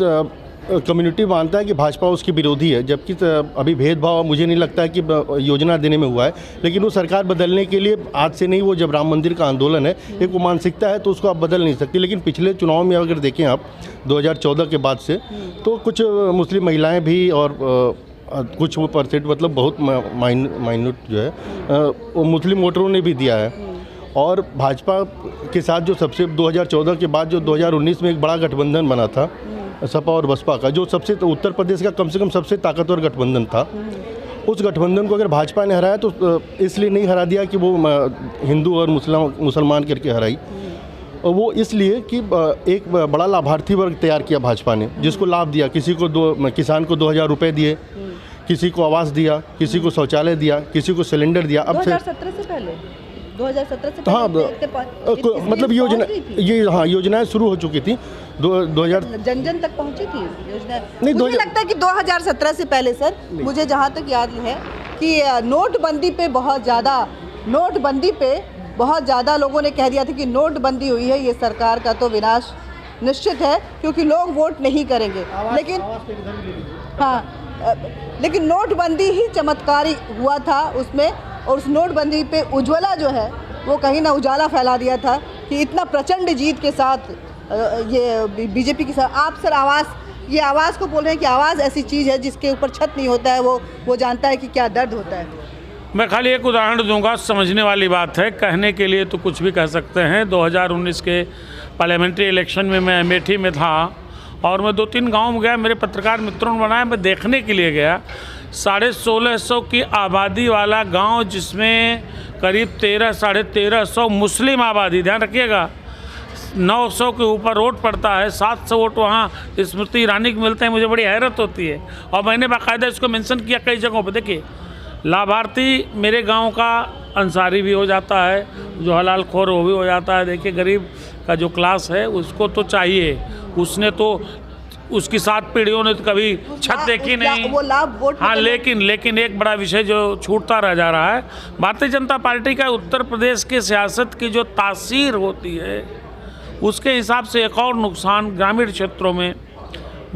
कम्युनिटी मानता है कि भाजपा उसकी विरोधी है, जबकि अभी भेदभाव मुझे नहीं लगता है कि योजना देने में हुआ है। लेकिन वो सरकार बदलने के लिए आज से नहीं, वो जब राम मंदिर का आंदोलन है, एक वो मानसिकता है, तो उसको आप बदल नहीं सकती। लेकिन पिछले चुनाव में अगर देखें आप 2014 के बाद से, तो कुछ मुस्लिम महिलाएं भी और कुछ वो परसेंट, मतलब बहुत माइन्यूट जो है वो मुस्लिम वोटरों ने भी दिया है। और भाजपा के साथ जो सबसे 2014 के बाद जो 2019 में एक बड़ा गठबंधन बना था सपा और बसपा का, जो सबसे उत्तर प्रदेश का कम से कम सबसे ताकतवर गठबंधन था, उस गठबंधन को अगर भाजपा ने हराया तो इसलिए नहीं हरा दिया कि वो हिंदू और मुसलमान करके हराई, और वो इसलिए कि एक बड़ा लाभार्थी वर्ग तैयार किया भाजपा ने, जिसको लाभ दिया। किसी को किसान को 2000 रुपये दिए, किसी को आवास दिया, किसी को शौचालय दिया, किसी को सिलेंडर दिया। अब 2017 से पहले 2017 से हाँ, मतलब योजनाएं शुरू हो चुकी थी 2000 जन जन तक पहुंची थी योजना। नहीं, मुझे लगता है कि 2017 से पहले सर, मुझे जहां तक याद है कि नोटबंदी पे बहुत ज़्यादा लोगों ने कह दिया था कि नोटबंदी हुई है, ये सरकार का तो विनाश निश्चित है, क्योंकि लोग वोट नहीं करेंगे। लेकिन नोटबंदी ही चमत्कारी हुआ था उसमें, और उस नोटबंदी पे उज्ज्वला जो है वो कहीं ना उजाला फैला दिया था कि इतना प्रचंड जीत के साथ ये बीजेपी के साथ। आप सर आवाज़ को बोल रहे हैं कि आवाज़ ऐसी चीज़ है जिसके ऊपर छत नहीं होता है, वो जानता है कि क्या दर्द होता है। मैं खाली एक उदाहरण दूंगा, समझने वाली बात है, कहने के लिए तो कुछ भी कह सकते हैं। 2019 के पार्लियामेंट्री इलेक्शन में मैं अमेठी में था और मैं 2-3 गांव में गया, मेरे पत्रकार मित्रों ने बनाया, मैं देखने के लिए गया। 1650 की आबादी वाला गांव, जिसमें करीब 1300-1350 मुस्लिम आबादी, ध्यान रखिएगा, 900 के ऊपर वोट पड़ता है, 700 वोट वहाँ स्मृति ईरानी को मिलते हैं। मुझे बड़ी हैरत होती है, और मैंने बाकायदा इसको मेंशन किया कई जगहों पर। देखिए, लाभार्थी मेरे गांव का अंसारी भी हो जाता है, जो हलाल खोर वो भी हो जाता है। देखिए, गरीब का जो क्लास है उसको तो चाहिए, उसने तो उसकी 7 पीढ़ियों ने तो कभी छत देखी नहीं, वो लाभ वोट। हाँ, लेकिन एक बड़ा विषय जो छूटता रह जा रहा है, भारतीय जनता पार्टी का उत्तर प्रदेश की सियासत की जो तासीर होती है, उसके हिसाब से एक और नुकसान ग्रामीण क्षेत्रों में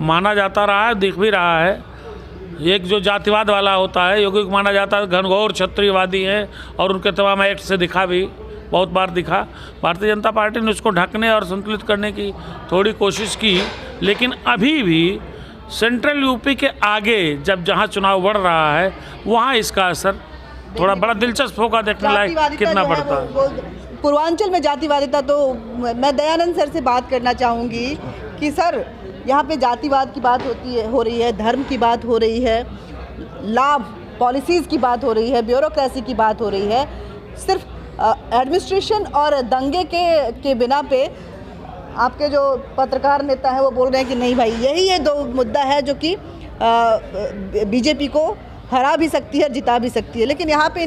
माना जाता रहा है, दिख भी रहा है। एक जो जातिवाद वाला होता है, योगी को माना जाता है घनघोर क्षत्रियवादी हैं, और उनके तमाम एक्ट से दिखा भी, बहुत बार दिखा। भारतीय जनता पार्टी ने उसको ढकने और संतुलित करने की थोड़ी कोशिश की, लेकिन अभी भी सेंट्रल यूपी के आगे जब जहां चुनाव बढ़ रहा है, वहां इसका असर थोड़ा बड़ा दिलचस्प होगा, देखने लायक कितना बढ़ता है। पूर्वांचल में जातिवादिता, तो मैं दयानंद सर से बात करना चाहूँगी कि सर, यहाँ पे जातिवाद की बात हो रही है, धर्म की बात हो रही है, लाभ पॉलिसीज़ की बात हो रही है, ब्यूरोक्रेसी की बात हो रही है। सिर्फ एडमिनिस्ट्रेशन और दंगे के बिना पे आपके जो पत्रकार नेता हैं वो बोल रहे हैं कि नहीं भाई, यही ये 2 मुद्दा है जो कि बीजेपी को हरा भी सकती है, जिता भी सकती है। लेकिन यहाँ पे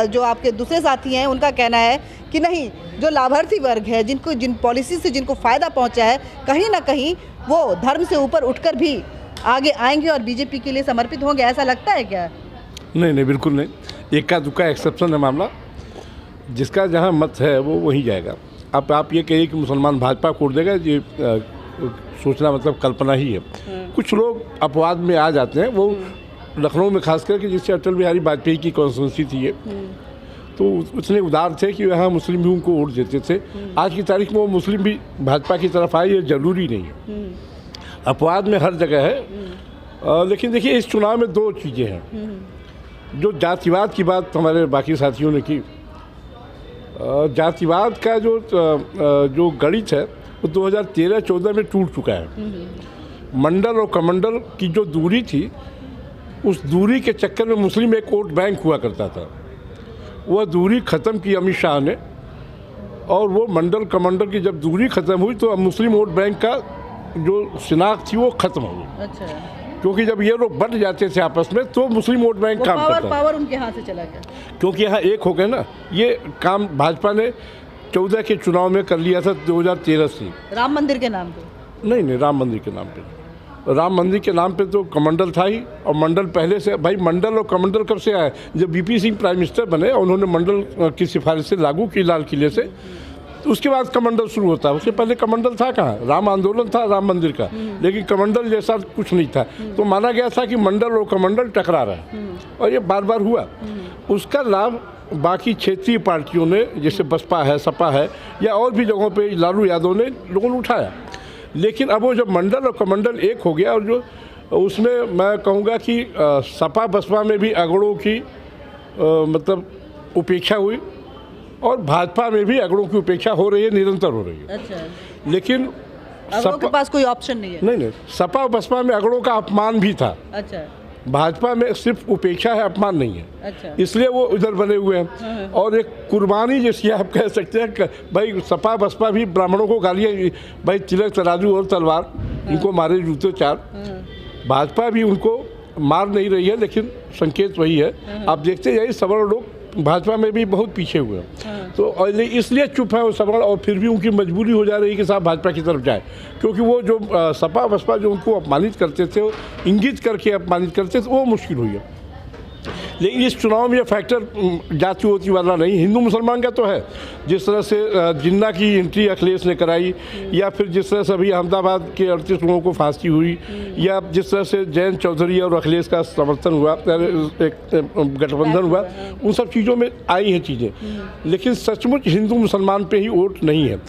जो आपके दूसरे साथी हैं उनका कहना है कि नहीं, जो लाभार्थी वर्ग है, जिन पॉलिसी से जिनको फ़ायदा पहुँचा है, कहीं ना कहीं वो धर्म से ऊपर उठकर भी आगे आएंगे और बीजेपी के लिए समर्पित होंगे। ऐसा लगता है क्या? नहीं, बिल्कुल नहीं। इक्का दुक्का एक्सेप्शन है मामला, जिसका जहाँ मत है वो वहीं जाएगा। अब आप ये कहिए कि मुसलमान भाजपा को वोट देगा, ये सोचना मतलब कल्पना ही है। कुछ लोग अपवाद में आ जाते हैं, वो लखनऊ में खास करके, जिससे अटल बिहारी वाजपेयी की कॉन्स्टिट्यूंसी थी ये, तो उसने उदार थे कि यहाँ मुस्लिम भी उनको वोट देते थे। आज की तारीख में वो मुस्लिम भी भाजपा की तरफ आए, ये ज़रूरी नहीं है, अपवाद में हर जगह है। लेकिन देखिए, इस चुनाव में 2 चीज़ें हैं। जो जातिवाद की बात हमारे बाकी साथियों ने की, जातिवाद का जो गणित है वो 2013-14 में टूट चुका है। मंडल और कमंडल की जो दूरी थी, उस दूरी के चक्कर में मुस्लिम एक वोट बैंक हुआ करता था, वह दूरी ख़त्म की अमित शाह ने, और वो मंडल कमंडल की जब दूरी ख़त्म हुई तो अब मुस्लिम वोट बैंक का जो शिनाख्त थी वो ख़त्म हो गई। अच्छा। क्योंकि जब ये लोग बंट जाते थे आपस में तो मुस्लिम वोट बैंक काम करता था। पावर उनके हाथ से चला गया, क्योंकि यहाँ एक हो गए ना। ये काम भाजपा ने 14 के चुनाव में कर लिया था 2013 से। राम मंदिर के नाम पे? नहीं, राम मंदिर के नाम पे। राम मंदिर के नाम पे तो कमंडल था ही, और मंडल पहले से, भाई मंडल और कमंडल कब से आए? जब बीपी सिंह प्राइम मिनिस्टर बने और उन्होंने मंडल की सिफारिश से लागू की लाल किले से, तो उसके बाद कमंडल शुरू होता है। उससे पहले कमंडल था कहाँ? राम आंदोलन था राम मंदिर का, लेकिन कमंडल जैसा कुछ नहीं था। तो माना गया था कि मंडल और कमंडल टकरा रहा है, और ये बार बार हुआ। उसका लाभ बाकी क्षेत्रीय पार्टियों ने, जैसे बसपा है, सपा है, या और भी जगहों पे लालू यादव ने, लोगों ने उठाया। लेकिन अब वो जब मंडल और कमंडल एक हो गया, और जो उसमें मैं कहूँगा कि सपा बसपा में भी अगड़ों की मतलब उपेक्षा हुई, और भाजपा में भी अगड़ों की उपेक्षा हो रही है, निरंतर हो रही है। अच्छा। लेकिन अगड़ों के पास कोई ऑप्शन नहीं है। नहीं, सपा और बसपा में अगड़ों का अपमान भी था। अच्छा। भाजपा में सिर्फ उपेक्षा है, अपमान नहीं है। अच्छा। इसलिए वो इधर बने हुए हैं। और एक कुर्बानी जैसी आप कह सकते हैं, भाई सपा बसपा भी ब्राह्मणों को गालियाँ, भाई तिलक तराजू और तलवार, इनको मारे जूते चार। भाजपा भी उनको मार नहीं रही है, लेकिन संकेत वही है। आप देखते जाइए, सवर्ण लोग भाजपा में भी बहुत पीछे हुए हैं। तो और इसलिए चुप है वो सवर्ण, और फिर भी उनकी मजबूरी हो जा रही है कि साहब भाजपा की तरफ जाए, क्योंकि वो जो सपा बसपा जो उनको अपमानित करते थे, वो इंगित करके अपमानित करते थे, वो मुश्किल हुई है। लेकिन इस चुनाव में ये फैक्टर जाति होती वाला नहीं, हिंदू मुसलमान का तो है। जिस तरह से जिन्ना की एंट्री अखिलेश ने कराई, या फिर जिस तरह से अभी अहमदाबाद के 38 लोगों को फांसी हुई, या जिस तरह से जयंत चौधरी और अखिलेश का समर्थन हुआ, एक गठबंधन हुआ, उन सब चीज़ों में आई हैं चीज़ें। लेकिन सचमुच हिंदू मुसलमान पे ही वोट नहीं है।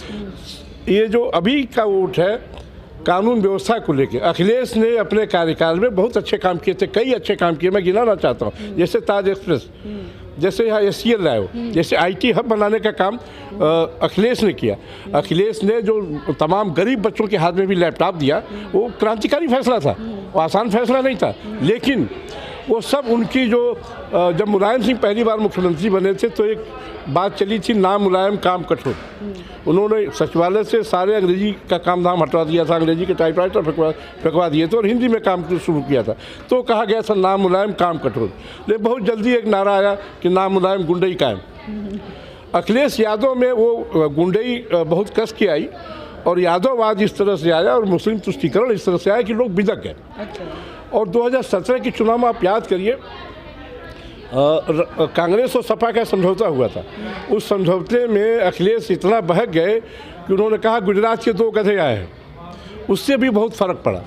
ये जो अभी का वोट है कानून व्यवस्था को लेकर, अखिलेश ने अपने कार्यकाल में बहुत अच्छे काम किए थे, कई अच्छे काम किए, मैं गिनाना चाहता हूँ। जैसे ताज एक्सप्रेस, जैसे यहाँ SCL लाए, जैसे IT हब बनाने का काम अखिलेश ने किया। अखिलेश ने जो तमाम गरीब बच्चों के हाथ में भी लैपटॉप दिया, वो क्रांतिकारी फैसला था, वो आसान फैसला नहीं था। लेकिन वो सब उनकी जो जब मुलायम सिंह पहली बार मुख्यमंत्री बने थे, तो एक बात चली थी, नाम मुलायम काम कठोर। उन्होंने सचिवालय से सारे अंग्रेजी का काम धाम हटवा दिया था, अंग्रेजी के टाइपराइटर फेंकवा दिए थे, और हिंदी में काम शुरू किया था। तो कहा गया था नाम मुलायम काम कठोर। लेकिन बहुत जल्दी एक नारा आया कि नाम मुलायम गुंडई कायम। अखिलेश यादव में वो गुंडई बहुत कस के आई, और यादववाद इस तरह से आया, और मुस्लिम तुष्टीकरण इस तरह से आया कि लोग बिदक गए। और 2017 के चुनाव में आप याद करिए, कांग्रेस और सपा का समझौता हुआ था। उस समझौते में अखिलेश इतना बहक गए कि उन्होंने कहा गुजरात के 2 गधे आए हैं, उससे भी बहुत फर्क पड़ा।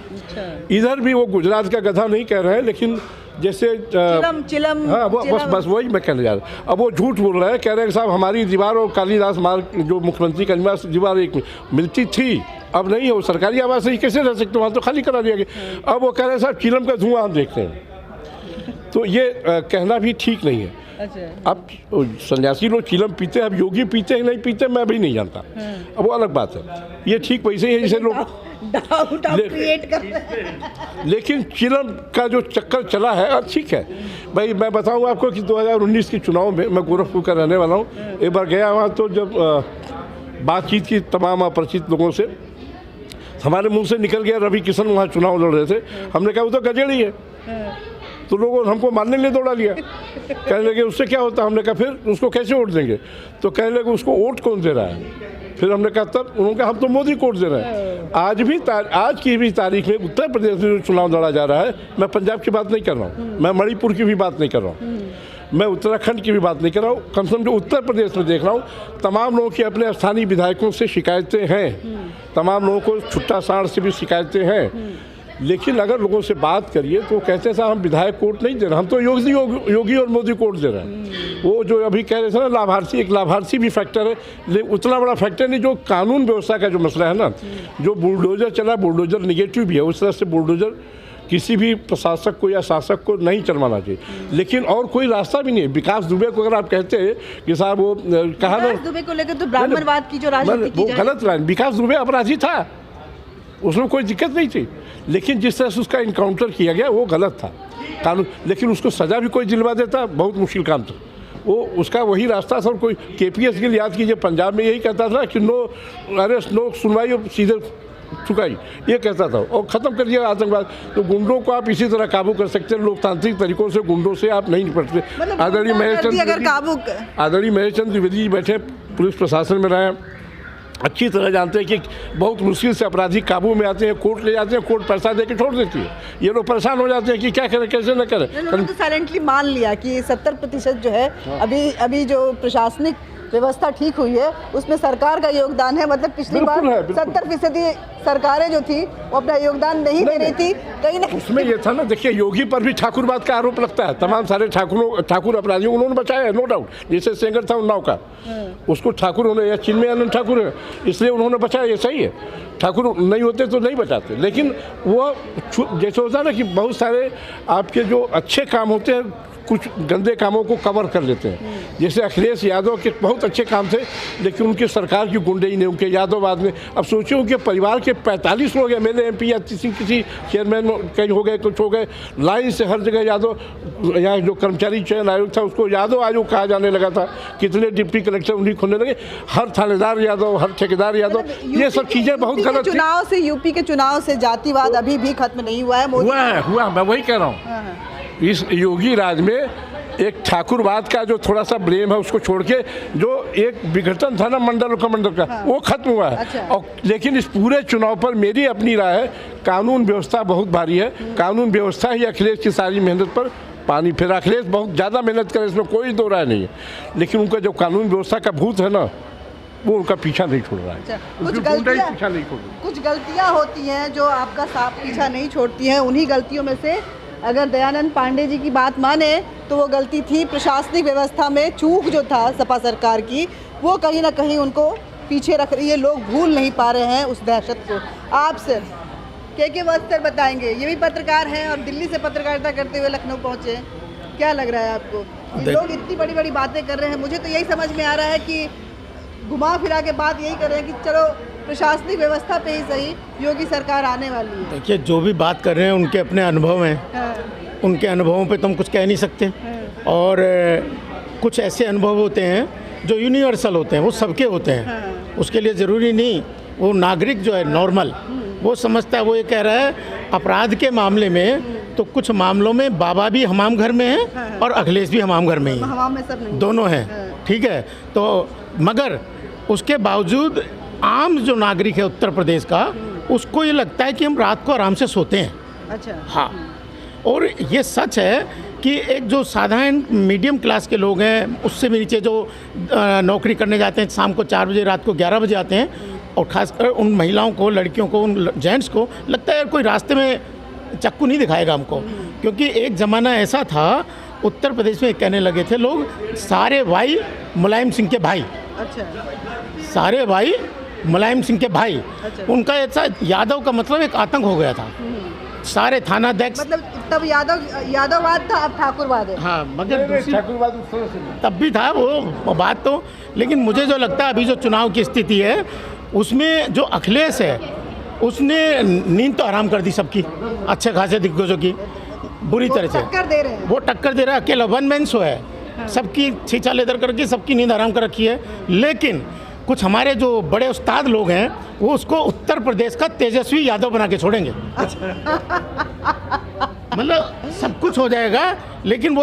इधर भी वो गुजरात का गधा नहीं कह रहे हैं, लेकिन जैसे चिलम हाँ, वो बस वही मैं कहने जा रहा हूँ। अब वो झूठ बोल रहे हैं, कह रहे हैं कि साहब हमारी दीवार और कालीदास मार्ग जो मुख्यमंत्री का निवास दीवार एक मिलती थी, अब नहीं है, वो सरकारी आवास नहीं, कैसे रह सकते, वहाँ तो खाली करा दिया गया। अब वो कह रहे हैं साहब चिलम का धुआं हम देखते हैं। तो ये कहना भी ठीक नहीं है। अच्छा। अब सन्यासी लोग चिलम पीते हैं, अब योगी पीते हैं नहीं पीते मैं भी नहीं जानता, अब वो अलग बात है। ये ठीक वैसे ही है जैसे लोग डाउट क्रिएट कर रहे हैं। लेकिन चिलम का जो चक्कर चला है, ठीक है भाई। मैं बताऊं आपको कि 2019 के चुनाव में, मैं गोरखपुर का रहने वाला हूं, एक बार गया वहाँ, तो जब बातचीत की तमाम अपरिचित लोगों से, हमारे मुंह से निकल गया रवि किशन वहाँ चुनाव लड़ रहे थे। हमने कहा वो तो गजेड़ी है, तो लोगों ने हमको मारने के लिए दौड़ा लिया। कहने लगे उससे क्या होता, हमने कहा फिर उसको कैसे वोट देंगे, तो कहने लगे उसको वोट कौन दे रहा है। फिर हमने कहा तब, उन्होंने कहा हम तो मोदी को वोट दे रहे हैं। आज की भी तारीख में उत्तर प्रदेश में जो चुनाव लड़ा जा रहा है, मैं पंजाब की बात नहीं कर रहा हूँ, मैं मणिपुर की भी बात नहीं कर रहा हूँ, मैं उत्तराखंड की भी बात नहीं कर रहा हूँ, कम से कम जो उत्तर प्रदेश में देख रहा हूँ, तमाम लोगों की अपने स्थानीय विधायकों से शिकायतें हैं, तमाम लोगों को छुट्टा साड़ से भी शिकायतें हैं। लेकिन अगर लोगों से बात करिए तो कहते हैं साहब हम विधायक कोर्ट नहीं दे रहे, हम तो योगी और मोदी कोर्ट दे रहे हैं। वो जो अभी कह रहे थे ना लाभार्थी, एक लाभार्थी भी फैक्टर है, लेकिन उतना बड़ा फैक्टर नहीं। जो कानून व्यवस्था का जो मसला है ना, जो बुलडोजर चला, बुलडोजर निगेटिव भी है, उस तरह से बुलडोजर किसी भी प्रशासक को या शासक को नहीं चलवाना चाहिए। लेकिन और कोई रास्ता भी नहीं है। विकास दुबे को अगर आप कहते हैं कि साहब वो कहा ना, दुबे को लेकर तो ब्राह्मणवाद की जो राजनीति की जा रही है, गलत रहा। विकास दुबे अपराधी था, उसमें कोई दिक्कत नहीं थी, लेकिन जिस तरह से उसका इनकाउंटर किया गया वो गलत था कानून। लेकिन उसको सज़ा भी कोई दिलवा देता, बहुत मुश्किल काम था। वो उसका वही रास्ता था। और कोई KPS के लिए याद कीजिए, पंजाब में यही कहता था कि नो अरेस्ट, नो सुनवाई और सीधे चुकाई, ये कहता था, और ख़त्म कर दिया आतंकवाद। तो गुंडों को आप इसी तरह काबू कर सकते हैं, लोकतांत्रिक तरीकों से गुंडों से आप नहीं निपटते। आदरणीय महेश चंद्र द्विवेदी बैठे पुलिस प्रशासन में रहे, अच्छी तरह जानते हैं कि बहुत मुश्किल से अपराधी काबू में आते हैं, कोर्ट ले जाते हैं, कोर्ट पैसा दे के छोड़ देती है। ये लोग परेशान हो जाते हैं कि क्या करें कैसे न करें। उन्होंने तो साइलेंटली मान लिया कि 70% जो है अभी जो प्रशासनिक व्यवस्था ठीक हुई है उसमें सरकार का योगदान है। मतलब पिछली बार 70% सरकारें जो थी वो अपना योगदान नहीं दे रही थी कहीं ना। उसमें ये था ना, देखिए योगी पर भी ठाकुरवाद का आरोप लगता है। तमाम सारे ठाकुर अपराधियों उन्होंने बचाया है, नो डाउट। जैसे सेंगर था उन्नाव का, उसको ठाकुर होने या चिन्मय आनंद ठाकुर है इसलिए उन्होंने बचाया, ये सही है। ठाकुर नहीं होते तो नहीं बचाते, लेकिन वो जैसे होता है ना कि बहुत सारे आपके जो अच्छे काम होते हैं कुछ गंदे कामों को कवर कर लेते हैं। जैसे अखिलेश यादव के बहुत अच्छे काम थे लेकिन उनकी सरकार की गुंडई ने, उनके यादववाद में। अब सोचिए उनके परिवार के 45 लोग MLA MP या किसी चेयरमैन कहीं हो गए, कुछ हो गए, लाइन से हर जगह यादव। यहाँ जो कर्मचारी चयन आयोग था उसको यादव आयोग कहा जाने लगा था, कितने डिप्टी कलेक्टर उन्हीं खोलने लगे, हर थानेदार यादव, हर ठेकेदार यादव। ये सब चीज़ें बहुत गलत थी। चुनाव से, यूपी के चुनाव से जातिवाद अभी भी खत्म नहीं हुआ है। हुआ मैं वही कह रहा हूँ। इस योगी राज में एक ठाकुरवाद का जो थोड़ा सा ब्लेम है उसको छोड़ के जो एक विघटन था ना मंडल का वो खत्म हुआ है। अच्छा। और लेकिन इस पूरे चुनाव पर मेरी अपनी राय है, कानून व्यवस्था बहुत भारी है। कानून व्यवस्था ही अखिलेश की सारी मेहनत पर पानी फेरा। अखिलेश बहुत ज़्यादा मेहनत करे, इसमें कोई दो राय नहीं है, लेकिन उनका जो कानून व्यवस्था का भूत है ना वो उनका पीछा नहीं छोड़ रहा है। अच्छा, कुछ गलतियाँ होती हैं जो आपका साफ पीछा नहीं छोड़ती हैं। उन्हीं गलतियों में से अगर दयानंद पांडे जी की बात माने तो वो गलती थी प्रशासनिक व्यवस्था में चूक जो था सपा सरकार की, वो कहीं ना कहीं उनको पीछे रख रही है। लोग भूल नहीं पा रहे हैं उस दहशत को। आप सर के वस्त्र बताएंगे, ये भी पत्रकार हैं और दिल्ली से पत्रकारिता करते हुए लखनऊ पहुँचे, क्या लग रहा है आपको? ये लोग इतनी बड़ी बड़ी बातें कर रहे हैं, मुझे तो यही समझ में आ रहा है कि घुमा फिरा के बात यही कर रहे हैं कि चलो प्रशासनिक व्यवस्था पे ही सही योगी सरकार आने वाली है। देखिए जो भी बात कर रहे हैं उनके अपने अनुभव हैं, उनके अनुभवों पे तो हम कुछ कह नहीं सकते। और कुछ ऐसे अनुभव होते हैं जो यूनिवर्सल होते हैं, वो सबके होते हैं। उसके लिए ज़रूरी नहीं वो नागरिक जो है नॉर्मल वो समझता है। वो ये कह रहा है अपराध के मामले में तो कुछ मामलों में बाबा भी हमाम घर में है और अखिलेश भी हमाम घर में ही है, दोनों हैं, ठीक है। तो मगर उसके बावजूद आम जो नागरिक है उत्तर प्रदेश का उसको ये लगता है कि हम रात को आराम से सोते हैं। अच्छा। हाँ, और ये सच है कि एक जो साधारण मीडियम क्लास के लोग हैं, उससे भी नीचे जो नौकरी करने जाते हैं, शाम को 4 बजे रात को 11 बजे आते हैं, और ख़ासकर उन महिलाओं को, लड़कियों को, उन जेंट्स को लगता है कोई रास्ते में चाकू नहीं दिखाएगा हमको। क्योंकि एक ज़माना ऐसा था उत्तर प्रदेश में कहने लगे थे लोग, सारे भाई मुलायम सिंह के भाई। अच्छा। सारे भाई मुलायम सिंह के भाई। अच्छा। उनका ऐसा यादव का मतलब एक आतंक हो गया था। सारे थानाध्यक्ष, मतलब तब यादववाद था, अब ठाकुरवाद है। हाँ, मगर ठाकुरवाद तब भी था वो बात तो। लेकिन मुझे जो लगता है अभी जो चुनाव की स्थिति है उसमें जो अखिलेश है उसने नींद तो हराम कर दी सबकी, अच्छे खासे दिग्गजों की बुरी तरह से। टक्कर दे रहे हैं, वो टक्कर दे रहा है, अकेला वन मैन शो है। हाँ। सबकी छीछा लेदर करके सबकी नींद हराम कर रखी है। लेकिन कुछ हमारे जो बड़े उस्ताद लोग हैं वो उसको उत्तर प्रदेश का तेजस्वी यादव बना के छोड़ेंगे। मतलब सब कुछ हो जाएगा, लेकिन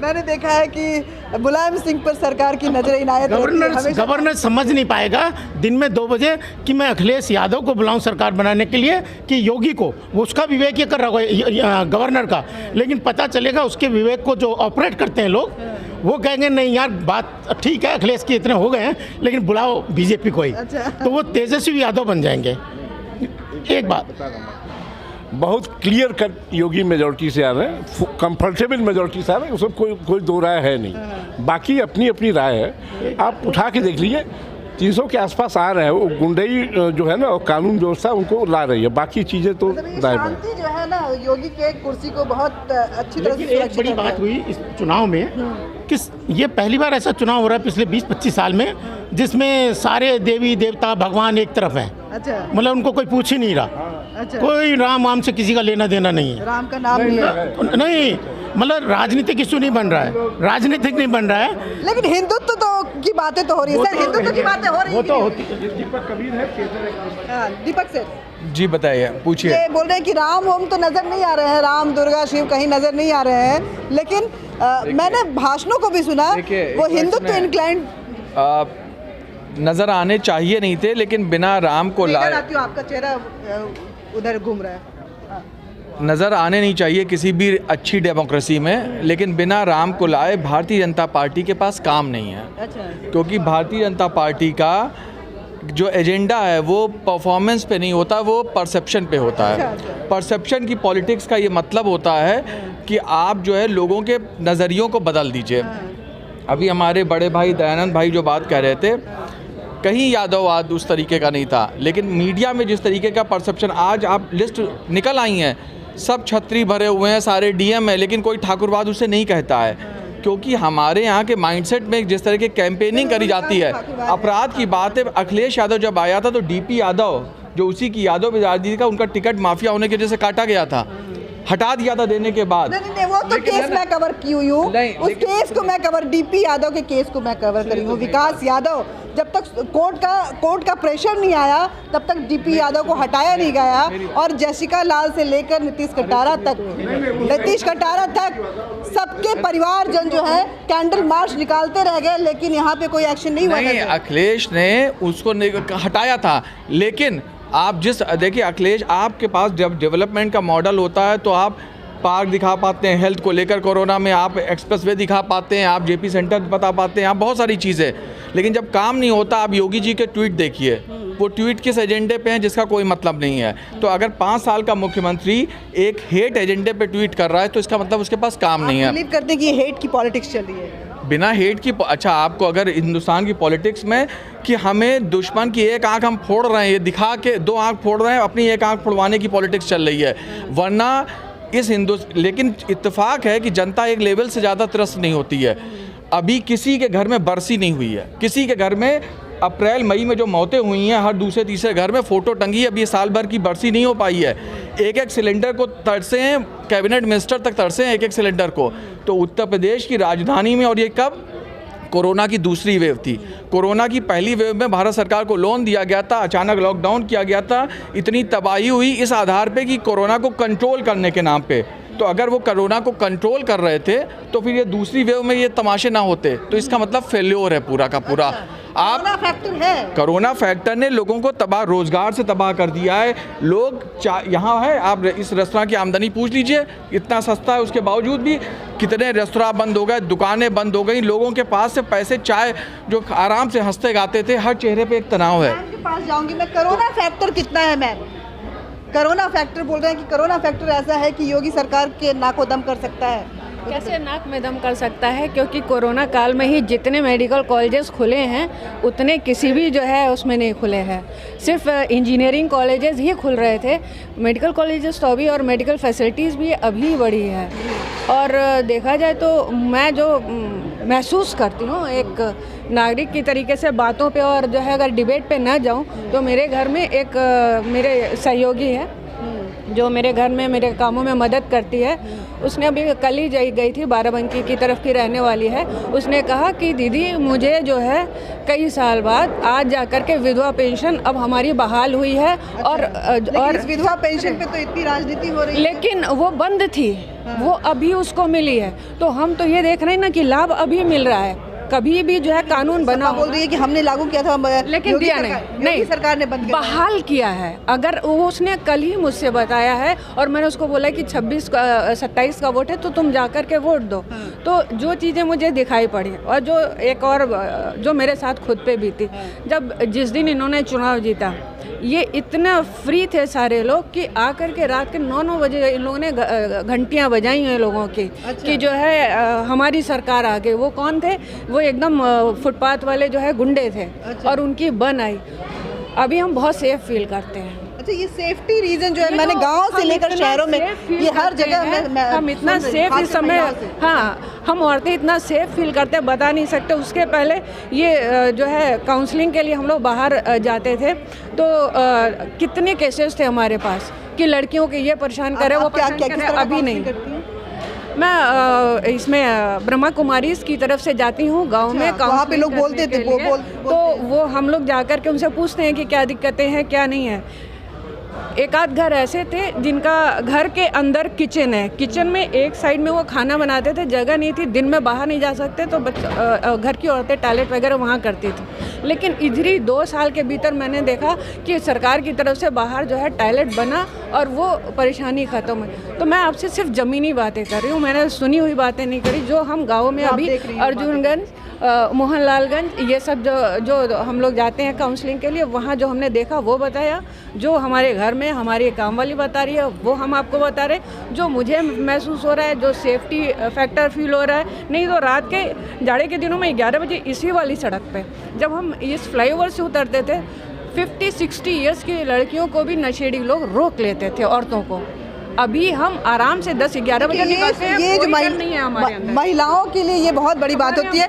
मैंने देखा है कि मुलायम सिंह पर सरकार की नजर इनायत गवर्नर समझ नहीं पाएगा दिन में 2 बजे कि मैं अखिलेश यादव को बुलाऊं सरकार बनाने के लिए कि योगी को। वो उसका विवेक ये कर रहा होगा गवर्नर का, लेकिन पता चलेगा उसके विवेक को जो ऑपरेट करते हैं लोग वो कहेंगे नहीं यार बात ठीक है, अखिलेश के इतने हो गए हैं लेकिन बुलाओ बीजेपी को ही। अच्छा। तो वो तेजस्वी यादव बन जाएंगे। एक बात बहुत क्लियर कट योगी मेजॉरिटी से आ रहे हैं, कंफर्टेबल मेजॉरिटी से आ रहे हैं, उसमें कोई दो राय है नहीं। बाकी अपनी अपनी राय है, आप उठा के देख लीजिए 300 के आसपास आ रहे हैं। वो गुंडई जो है ना और कानून व्यवस्था उनको ला रही है, बाकी चीज़ें तो शांति जो है ना योगी के कुर्सी को बहुत अच्छी तरह से। एक बड़ी बात हुई इस चुनाव में कि ये पहली बार ऐसा चुनाव हो रहा है पिछले 20-25 साल में जिसमें सारे देवी देवता भगवान एक तरफ हैं। अच्छा। मतलब उनको कोई पूछ ही नहीं रहा। अच्छा। कोई राम वाम से किसी का लेना देना नहीं है, राम का नाम नहीं, मतलब राजनीतिक इशू नहीं बन रहा है, राजनीतिक नहीं बन रहा है। लेकिन हिंदुत्व तो की बातें तो हो रही है सर, हिंदुत्व की बातें हो रही है, वो तो होती है। दीपक कबीर है, दीपक सर जी बताइए, पूछिए। ये बोल रहे हैं कि राम ओम तो नजर नहीं आ रहे हैं, राम दुर्गा शिव कहीं नजर नहीं आ रहे हैं, लेकिन मैंने भाषणों को भी सुना वो हिंदुत्व इंक्लाइंड। नज़र आने चाहिए नहीं थे, लेकिन बिना राम को इधर लाए आती हूँ, आपका चेहरा उधर घूम रहा है। नज़र आने नहीं चाहिए किसी भी अच्छी डेमोक्रेसी में, लेकिन बिना राम को लाए भारतीय जनता पार्टी के पास काम नहीं है। अच्छा, क्योंकि भारतीय जनता पार्टी का जो एजेंडा है वो परफॉर्मेंस पे नहीं होता, वो परसेप्शन पे होता है। परसेप्शन की पॉलिटिक्स का ये मतलब होता है कि आप जो है लोगों के नज़रियों को बदल दीजिए। अभी हमारे बड़े भाई दयानंद भाई जो बात कह रहे थे, कहीं यादववाद उस तरीके का नहीं था, लेकिन मीडिया में जिस तरीके का परसेप्शन, आज आप लिस्ट निकल आई हैं, सब छतरी भरे हुए हैं, सारे डीएम है, लेकिन कोई ठाकुरवाद उसे नहीं कहता है, क्योंकि हमारे यहाँ के माइंडसेट में जिस तरह की कैंपेनिंग करी जाती है, अपराध की बात है। अखिलेश यादव जब आया था तो डीपी यादव, जो उसी की यादव बिरादरी का, उनका टिकट माफिया होने की वजह से काटा गया था, हटा दिया था देने के बाद। नहीं, वो तो केस मैं कवर की हुई हूँ, उस केस को मैं कवर, डीपी यादव के केस को मैं कवर करी हूँ। विकास यादव, जब तक कोर्ट का प्रेशर नहीं आया तब तक डीपी यादव को हटाया नहीं गया, और जैसिका लाल से लेकर नीतीश कटारा तक सबके परिवारजन जो है कैंडल मार्च निकालते रह गए, लेकिन यहाँ पे कोई एक्शन नहीं हुआ। नहीं, अखिलेश ने उसको हटाया था, लेकिन आप देखिए अखिलेश, आपके पास जब डेवलपमेंट का मॉडल होता है तो आप पार्क दिखा पाते हैं, हेल्थ को लेकर कोरोना में आप एक्सप्रेसवे दिखा पाते हैं, आप जेपी सेंटर बता पाते हैं, आप बहुत सारी चीज़ें, लेकिन जब काम नहीं होता, आप योगी जी के ट्वीट देखिए, वो ट्वीट किस एजेंडे पे हैं जिसका कोई मतलब नहीं है। तो अगर 5 साल का मुख्यमंत्री एक हेट एजेंडे पे ट्वीट कर रहा है तो इसका मतलब उसके पास काम नहीं है। बिलीव करते हैं कि हेट की पॉलिटिक्स चल रही है बिना हेट की। अच्छा, आपको अगर हिंदुस्तान की पॉलिटिक्स में कि हमें दुश्मन की एक आंख हम फोड़ रहे हैं, ये दिखा के 2 आंख फोड़ रहे हैं, अपनी एक आंख फोड़वाने की पॉलिटिक्स चल रही है, वरना इस लेकिन इत्तेफाक है कि जनता एक लेवल से ज़्यादा त्रस्त नहीं होती है। अभी किसी के घर में बरसी नहीं हुई है, किसी के घर में अप्रैल मई में जो मौतें हुई हैं, हर दूसरे तीसरे घर में फ़ोटो टंगी है, अभी साल भर की बरसी नहीं हो पाई है। एक सिलेंडर को तरसे हैं, कैबिनेट मिनिस्टर तक तरसे हैं एक सिलेंडर को। तो उत्तर प्रदेश की राजधानी में, और ये कब, कोरोना की दूसरी वेव थी, कोरोना की पहली वेव में भारत सरकार को लोन दिया गया था, अचानक लॉकडाउन किया गया था, इतनी तबाही हुई इस आधार पे कि कोरोना को कंट्रोल करने के नाम पे। तो अगर वो कोरोना को कंट्रोल कर रहे थे तो फिर ये दूसरी वेव में ये तमाशे ना होते। तो इसका मतलब फेल्योर है पूरा का पूरा। आप कोरोना फैक्टर ने लोगों को तबाह, रोजगार से तबाह कर दिया है। लोग यहाँ है, आप इस रेस्तरां की आमदनी पूछ लीजिए, इतना सस्ता है, उसके बावजूद भी कितने रेस्तरां बंद हो गए, दुकानें बंद हो गई, लोगों के पास से पैसे, चाय जो आराम से हंसते गाते थे, हर चेहरे पे एक तनाव है। मैम के पास जाऊंगी मैं, कोरोना फैक्टर कितना है मैम? कोरोना फैक्टर बोल रहे हैं कि कोरोना फैक्टर ऐसा है कि योगी सरकार के नाको दम कर सकता है। कैसे नाक में दम कर सकता है? क्योंकि कोरोना काल में ही जितने मेडिकल कॉलेजेस खुले हैं उतने किसी भी जो है उसमें नहीं खुले हैं, सिर्फ इंजीनियरिंग कॉलेजेस ही खुल रहे थे। मेडिकल कॉलेजेस तो अभी, और मेडिकल फैसिलिटीज़ भी अभी बढ़ी है। और देखा जाए तो मैं जो महसूस करती हूँ एक नागरिक की तरीके से बातों पे, और जो है अगर डिबेट पे ना जाऊँ तो मेरे घर में एक मेरे सहयोगी है जो मेरे घर में मेरे कामों में मदद करती है। उसने अभी कल ही गई थी, बाराबंकी की तरफ की रहने वाली है। उसने कहा कि दीदी मुझे जो है कई साल बाद आज जाकर के विधवा पेंशन अब हमारी बहाल हुई है। और इस विधवा पेंशन पे तो इतनी राजनीति हो रही है, लेकिन वो बंद थी, वो अभी उसको मिली है। तो हम तो ये देख रहे हैं ना कि लाभ अभी मिल रहा है। कभी भी जो है कानून बना, बोल रही है कि हमने लागू किया था, लेकिन दिया नहीं, सरकार ने बंद किया, बहाल किया है। अगर वो उसने कल ही मुझसे बताया है और मैंने उसको बोला कि 27 का वोट है तो तुम जाकर के वोट दो। तो जो चीज़ें मुझे दिखाई पड़ी, और जो एक और जो मेरे साथ खुद पे भी थी, जब जिस दिन इन्होंने चुनाव जीता, ये इतना फ्री थे सारे लोग कि आकर के रात के 9-9 बजे इन लोगों ने घंटियां बजाई हैं लोगों की। अच्छा। कि जो है हमारी सरकार आ गई। वो कौन थे? वो एकदम फुटपाथ वाले जो है गुंडे थे। अच्छा। और उनकी बन आई। अभी हम बहुत सेफ फील करते हैं। अच्छा, ये सेफ्टी रीजन जो है, मैंने गांव से लेकर शहरों में, ये हर जगह हम इतना सेफ इस समय, हाँ, हम औरतें इतना सेफ फील करते हैं, बता नहीं सकते। उसके पहले ये जो है काउंसलिंग के लिए हम लोग बाहर जाते थे तो कितने केसेस थे हमारे पास कि लड़कियों के ये परेशान करे, वो परेशान करे। अभी नहीं। मैं इसमें ब्रह्मा कुमारी की तरफ से जाती हूँ गांव में। वहाँ पे लोग बोलते थे, तो वो हम लोग जाकर के उनसे पूछते हैं कि क्या दिक्कतें हैं क्या नहीं है। एक आध घर ऐसे थे जिनका घर के अंदर किचन है, किचन में एक साइड में वो खाना बनाते थे, जगह नहीं थी, दिन में बाहर नहीं जा सकते तो घर की औरतें टॉयलेट वगैरह वहाँ करती थी। लेकिन इधर 2 साल के भीतर मैंने देखा कि सरकार की तरफ से बाहर जो है टॉयलेट बना और वो परेशानी ख़त्म हुई। तो मैं आपसे सिर्फ ज़मीनी बातें कर रही हूँ, मैंने सुनी हुई बातें नहीं करी। जो हम गाँव में अभी अर्जुनगंज, मोहनलालगंज, ये सब जो हम लोग जाते हैं काउंसलिंग के लिए, वहाँ जो हमने देखा वो बताया, जो हमारे घर में हमारी काम वाली बता रही है वो हम आपको बता रहे, जो मुझे महसूस हो रहा है, जो सेफ्टी फैक्टर फील हो रहा है। नहीं तो रात के जाड़े के दिनों में 11 बजे इसी वाली सड़क पे जब हम इस फ्लाईओवर से उतरते थे, 50-60 ईयर्स की लड़कियों को भी नशेड़ी लोग रोक लेते थे, औरतों को। अभी हम आराम से 10-11 बजे निकलते हैं, ये जो नहीं है हमारे अंदर। महिलाओं के लिए ये बहुत बड़ी बात होती है।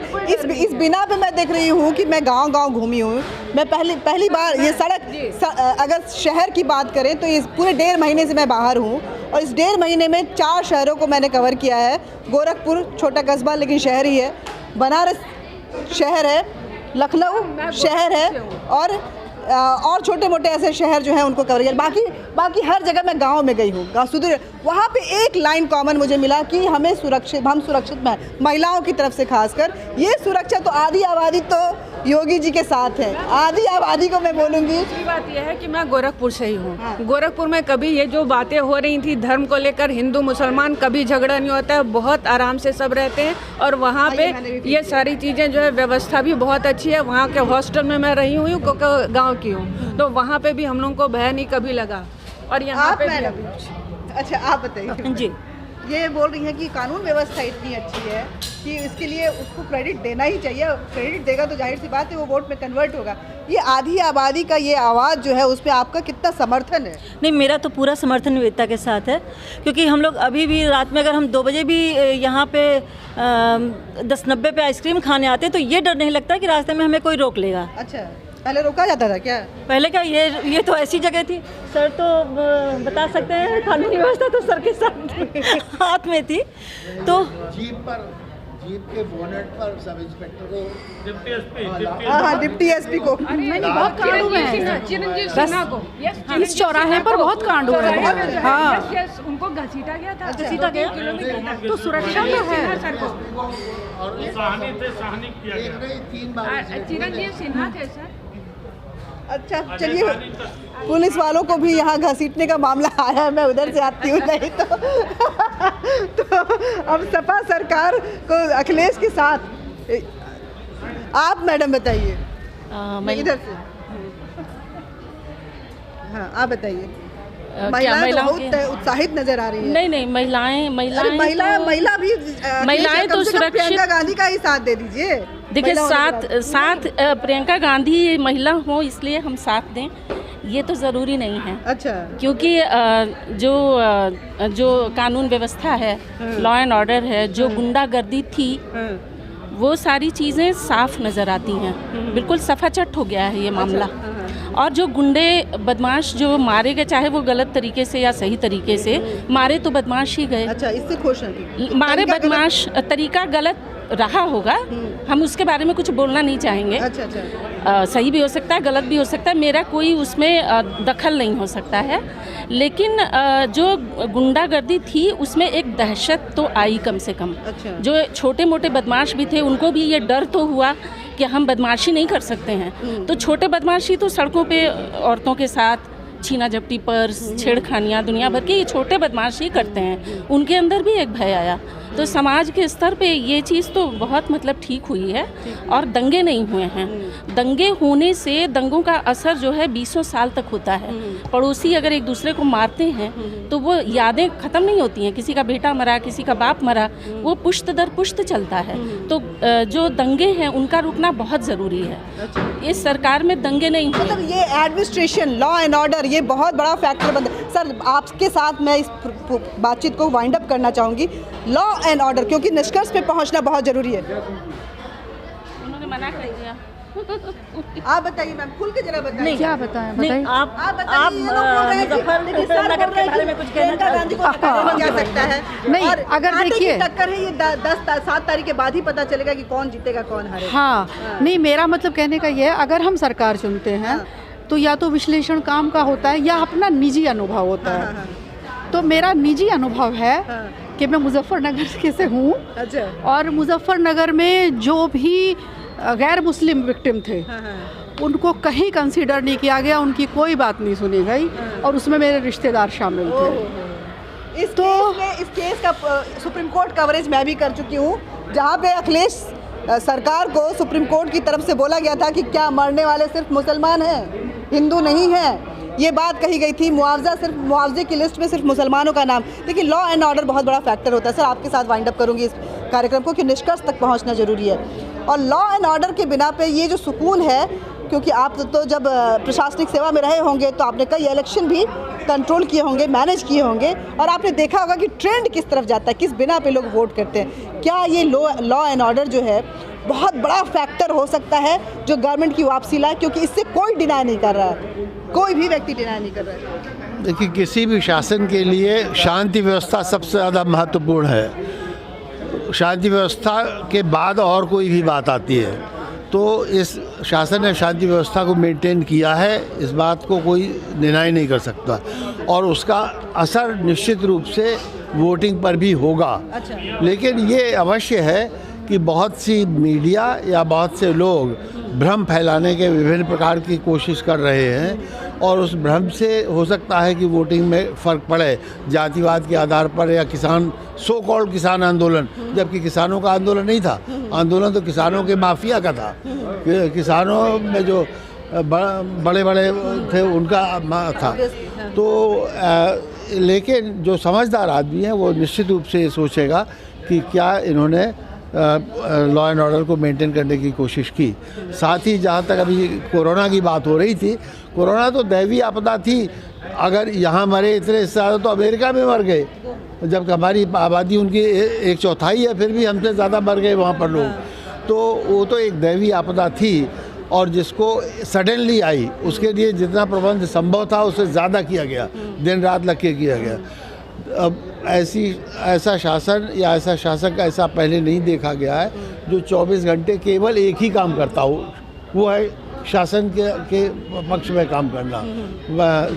इस बिना पे मैं देख रही हूँ कि मैं गांव-गांव घूमी हूँ। मैं पहली बार ये सड़क, अगर शहर की बात करें तो इस पूरे 1.5 महीने से मैं बाहर हूँ और इस 1.5 महीने में 4 शहरों को मैंने कवर किया है। गोरखपुर छोटा कस्बा लेकिन शहर ही है, बनारस शहर है, लखनऊ शहर है और छोटे मोटे ऐसे शहर जो हैं उनको कवर किया। बाकी हर जगह मैं गांव में गई हूँ, गाँव सुधर। वहाँ पे एक लाइन कॉमन मुझे मिला कि हम सुरक्षित महिलाओं की तरफ से खासकर। ये सुरक्षा तो आधी आबादी तो योगी जी के साथ है, आधी आबादी को मैं बोलूँगी। दूसरी बात यह है कि मैं गोरखपुर से ही हूँ। गोरखपुर में कभी ये जो बातें हो रही थी धर्म को लेकर, हिंदू मुसलमान, कभी झगड़ा नहीं होता है, बहुत आराम से सब रहते हैं। और वहाँ पे ये सारी चीज़ें जो है, व्यवस्था भी बहुत अच्छी है। वहाँ के हॉस्टल में मैं रही हुई हूँ क्योंकि गाँव की हूँ, तो वहाँ पे भी हम लोगों को भय नहीं कभी लगा। और यहाँ पे भी। अच्छा, आप बताइए जी। ये बोल रही हैं कि कानून व्यवस्था इतनी अच्छी है कि इसके लिए उसको क्रेडिट देना ही चाहिए। क्रेडिट देगा तो जाहिर सी बात है वो वोट में कन्वर्ट होगा। ये आधी आबादी का ये आवाज़ जो है उस पर आपका कितना समर्थन है? नहीं, मेरा तो पूरा समर्थन विविधता के साथ है, क्योंकि हम लोग अभी भी रात में अगर हम 2 बजे भी यहाँ पे 10-90 पे आइसक्रीम खाने आते हैं तो ये डर नहीं लगता कि रास्ते में हमें कोई रोक लेगा। अच्छा, पहले रोका जाता था क्या? पहले क्या, ये तो ऐसी जगह थी सर, तो बता सकते हैं कानूनी व्यवस्था तो सर के साथ हाथ में थी। तो जीप के बोनेट पर सब इंस्पेक्टर को, डिप्टी एसपी को बहुत कांड हुए हैं। चिरंजीव सिन्हा को इस चौराहे पर बहुत कांड हुए हैं। हाँ, उनको घसीटा गया था, तो सुरक्षा तो है। चिरंजीव सिन्हा थे सर। अच्छा, चलिए, पुलिस वालों को भी यहाँ घसीटने का मामला आया है। मैं उधर से आती हूँ, नहीं तो अब सपा सरकार को अखिलेश के साथ। आप मैडम बताइए, इधर से। हाँ, आप बताइए। महिलाएं तो बहुत उत्साहित नजर आ रही है। नहीं, महिला भी महिलाएं तो सुरक्षित। प्रियंका गांधी का ही साथ दे दीजिए। देखिए, साथ प्रियंका गांधी महिला हो इसलिए हम साथ दें, ये तो ज़रूरी नहीं है। अच्छा, क्योंकि जो कानून व्यवस्था है, लॉ एंड ऑर्डर है, जो गुंडागर्दी थी, वो सारी चीज़ें साफ नज़र आती हैं। बिल्कुल सफाचट हो गया है ये मामला। और जो गुंडे बदमाश जो मारे गए, चाहे वो गलत तरीके से या सही तरीके से मारे, तो बदमाश ही गए। अच्छा, इससे खुश हैं? मारे बदमाश तरीका गलत रहा होगा, हम उसके बारे में कुछ बोलना नहीं चाहेंगे। अच्छा। सही भी हो सकता है, गलत भी हो सकता है, मेरा कोई उसमें दखल नहीं हो सकता है। लेकिन जो गुंडागर्दी थी उसमें एक दहशत तो आई कम से कम। अच्छा। जो छोटे मोटे बदमाश भी थे उनको भी ये डर तो हुआ कि हम बदमाशी नहीं कर सकते हैं। तो छोटे बदमाशी तो सड़कों पे औरतों के साथ छीना झपटी, पर्स, छेड़खानियाँ, दुनिया भर के ये छोटे बदमाश ही करते हैं। उनके अंदर भी एक भय आया। तो समाज के स्तर पे ये चीज़ तो बहुत मतलब ठीक हुई है। और दंगे नहीं हुए हैं। दंगे होने से दंगों का असर जो है 20 साल तक होता है। पड़ोसी अगर एक दूसरे को मारते हैं तो वो यादें ख़त्म नहीं होती हैं। किसी का बेटा मरा, किसी का बाप मरा, वो पुश्त दर पुश्त चलता है। तो जो दंगे हैं उनका रुकना बहुत ज़रूरी है। इस सरकार में दंगे नहीं हुए। मतलब ये एडमिनिस्ट्रेशन, लॉ एंड ऑर्डर, ये बहुत बड़ा फैक्टर बनता है। सर, आपके साथ मैं इस बातचीत को वाइंड अप करना चाहूँगी। लॉ एंड ऑर्डर, क्योंकि निष्कर्ष पे पहुंचना बहुत जरूरी है। उन्होंने मना कर दिया। आप बताइए मैम, खुल के जरा बताइए। नहीं, क्या बताएं? बताइए। आप मुजफ्फरनगर के बारे में कुछ कहना चाहते हैं? क्या सकता है? नहीं, अगर देखिए टक्कर है, ये 7 तारीख के बाद ही पता चलेगा कि कौन जीतेगा कौन हारेगा। हाँ, नहीं, मेरा मतलब कहने का ये है, अगर हम सरकार चुनते हैं तो या तो विश्लेषण काम का होता है या अपना निजी अनुभव होता है। तो मेरा निजी अनुभव है कि मैं मुजफ्फरनगर से हूँ। अच्छा। और मुजफ्फरनगर में जो भी गैर मुस्लिम विक्टिम थे उनको कहीं कंसीडर नहीं किया गया, उनकी कोई बात नहीं सुनी गई और उसमें मेरे रिश्तेदार शामिल थे। इस केस का सुप्रीम कोर्ट कवरेज मैं भी कर चुकी हूँ, जहाँ पे अखिलेश सरकार को सुप्रीम कोर्ट की तरफ से बोला गया था कि क्या मरने वाले सिर्फ मुसलमान हैं, हिंदू नहीं हैं। ये बात कही गई थी। मुआवजे की लिस्ट में सिर्फ मुसलमानों का नाम। देखिए, लॉ एंड ऑर्डर बहुत बड़ा फैक्टर होता है। सर, आपके साथ वाइंड अप करूँगी इस कार्यक्रम को कि निष्कर्ष तक पहुँचना ज़रूरी है, और लॉ एंड ऑर्डर के बिना पे ये जो सुकून है, क्योंकि आप तो जब प्रशासनिक सेवा में रहे होंगे तो आपने कई इलेक्शन भी कंट्रोल किए होंगे, मैनेज किए होंगे, और आपने देखा होगा कि ट्रेंड किस तरफ जाता है, किस बिना पे लोग वोट करते हैं। क्या ये लॉ एंड ऑर्डर जो है बहुत बड़ा फैक्टर हो सकता है जो गवर्नमेंट की वापसी लाए, क्योंकि इससे कोई डिनाई नहीं कर रहा है, कोई भी व्यक्ति डिनाई नहीं कर रहा है। देखिए, किसी भी शासन के लिए शांति व्यवस्था सबसे ज़्यादा महत्वपूर्ण है। शांति व्यवस्था के बाद और कोई भी बात आती है। तो इस शासन ने शांति व्यवस्था को मेंटेन किया है, इस बात को कोई डिनाई नहीं कर सकता, और उसका असर निश्चित रूप से वोटिंग पर भी होगा। अच्छा। लेकिन ये अवश्य है कि बहुत सी मीडिया या बहुत से लोग भ्रम फैलाने के विभिन्न प्रकार की कोशिश कर रहे हैं, और उस भ्रम से हो सकता है कि वोटिंग में फ़र्क पड़े, जातिवाद के आधार पर, या किसान सो कॉल्ड किसान आंदोलन, जबकि किसानों का आंदोलन नहीं था। आंदोलन तो किसानों के माफिया का था। किसानों में जो बड़े बड़े थे उनका था। तो लेकिन जो समझदार आदमी है वो निश्चित रूप से सोचेगा कि क्या इन्होंने लॉ एंड ऑर्डर को मेंटेन करने की कोशिश की। साथ ही जहाँ तक अभी कोरोना की बात हो रही थी, कोरोना तो दैवीय आपदा थी। अगर यहाँ मरे इतने ज़्यादा तो अमेरिका में मर गए, जबकि हमारी आबादी उनकी 1/4 है, फिर भी हमसे ज़्यादा मर गए वहाँ पर लोग। तो वो तो एक दैवीय आपदा थी, और जिसको सडनली आई उसके लिए जितना प्रबंध संभव था उससे ज़्यादा किया गया, दिन रात लग के किया गया। अब ऐसा शासन या ऐसा शासक ऐसा पहले नहीं देखा गया है जो 24 घंटे केवल एक ही काम करता हो, वो है शासन के पक्ष में काम करना।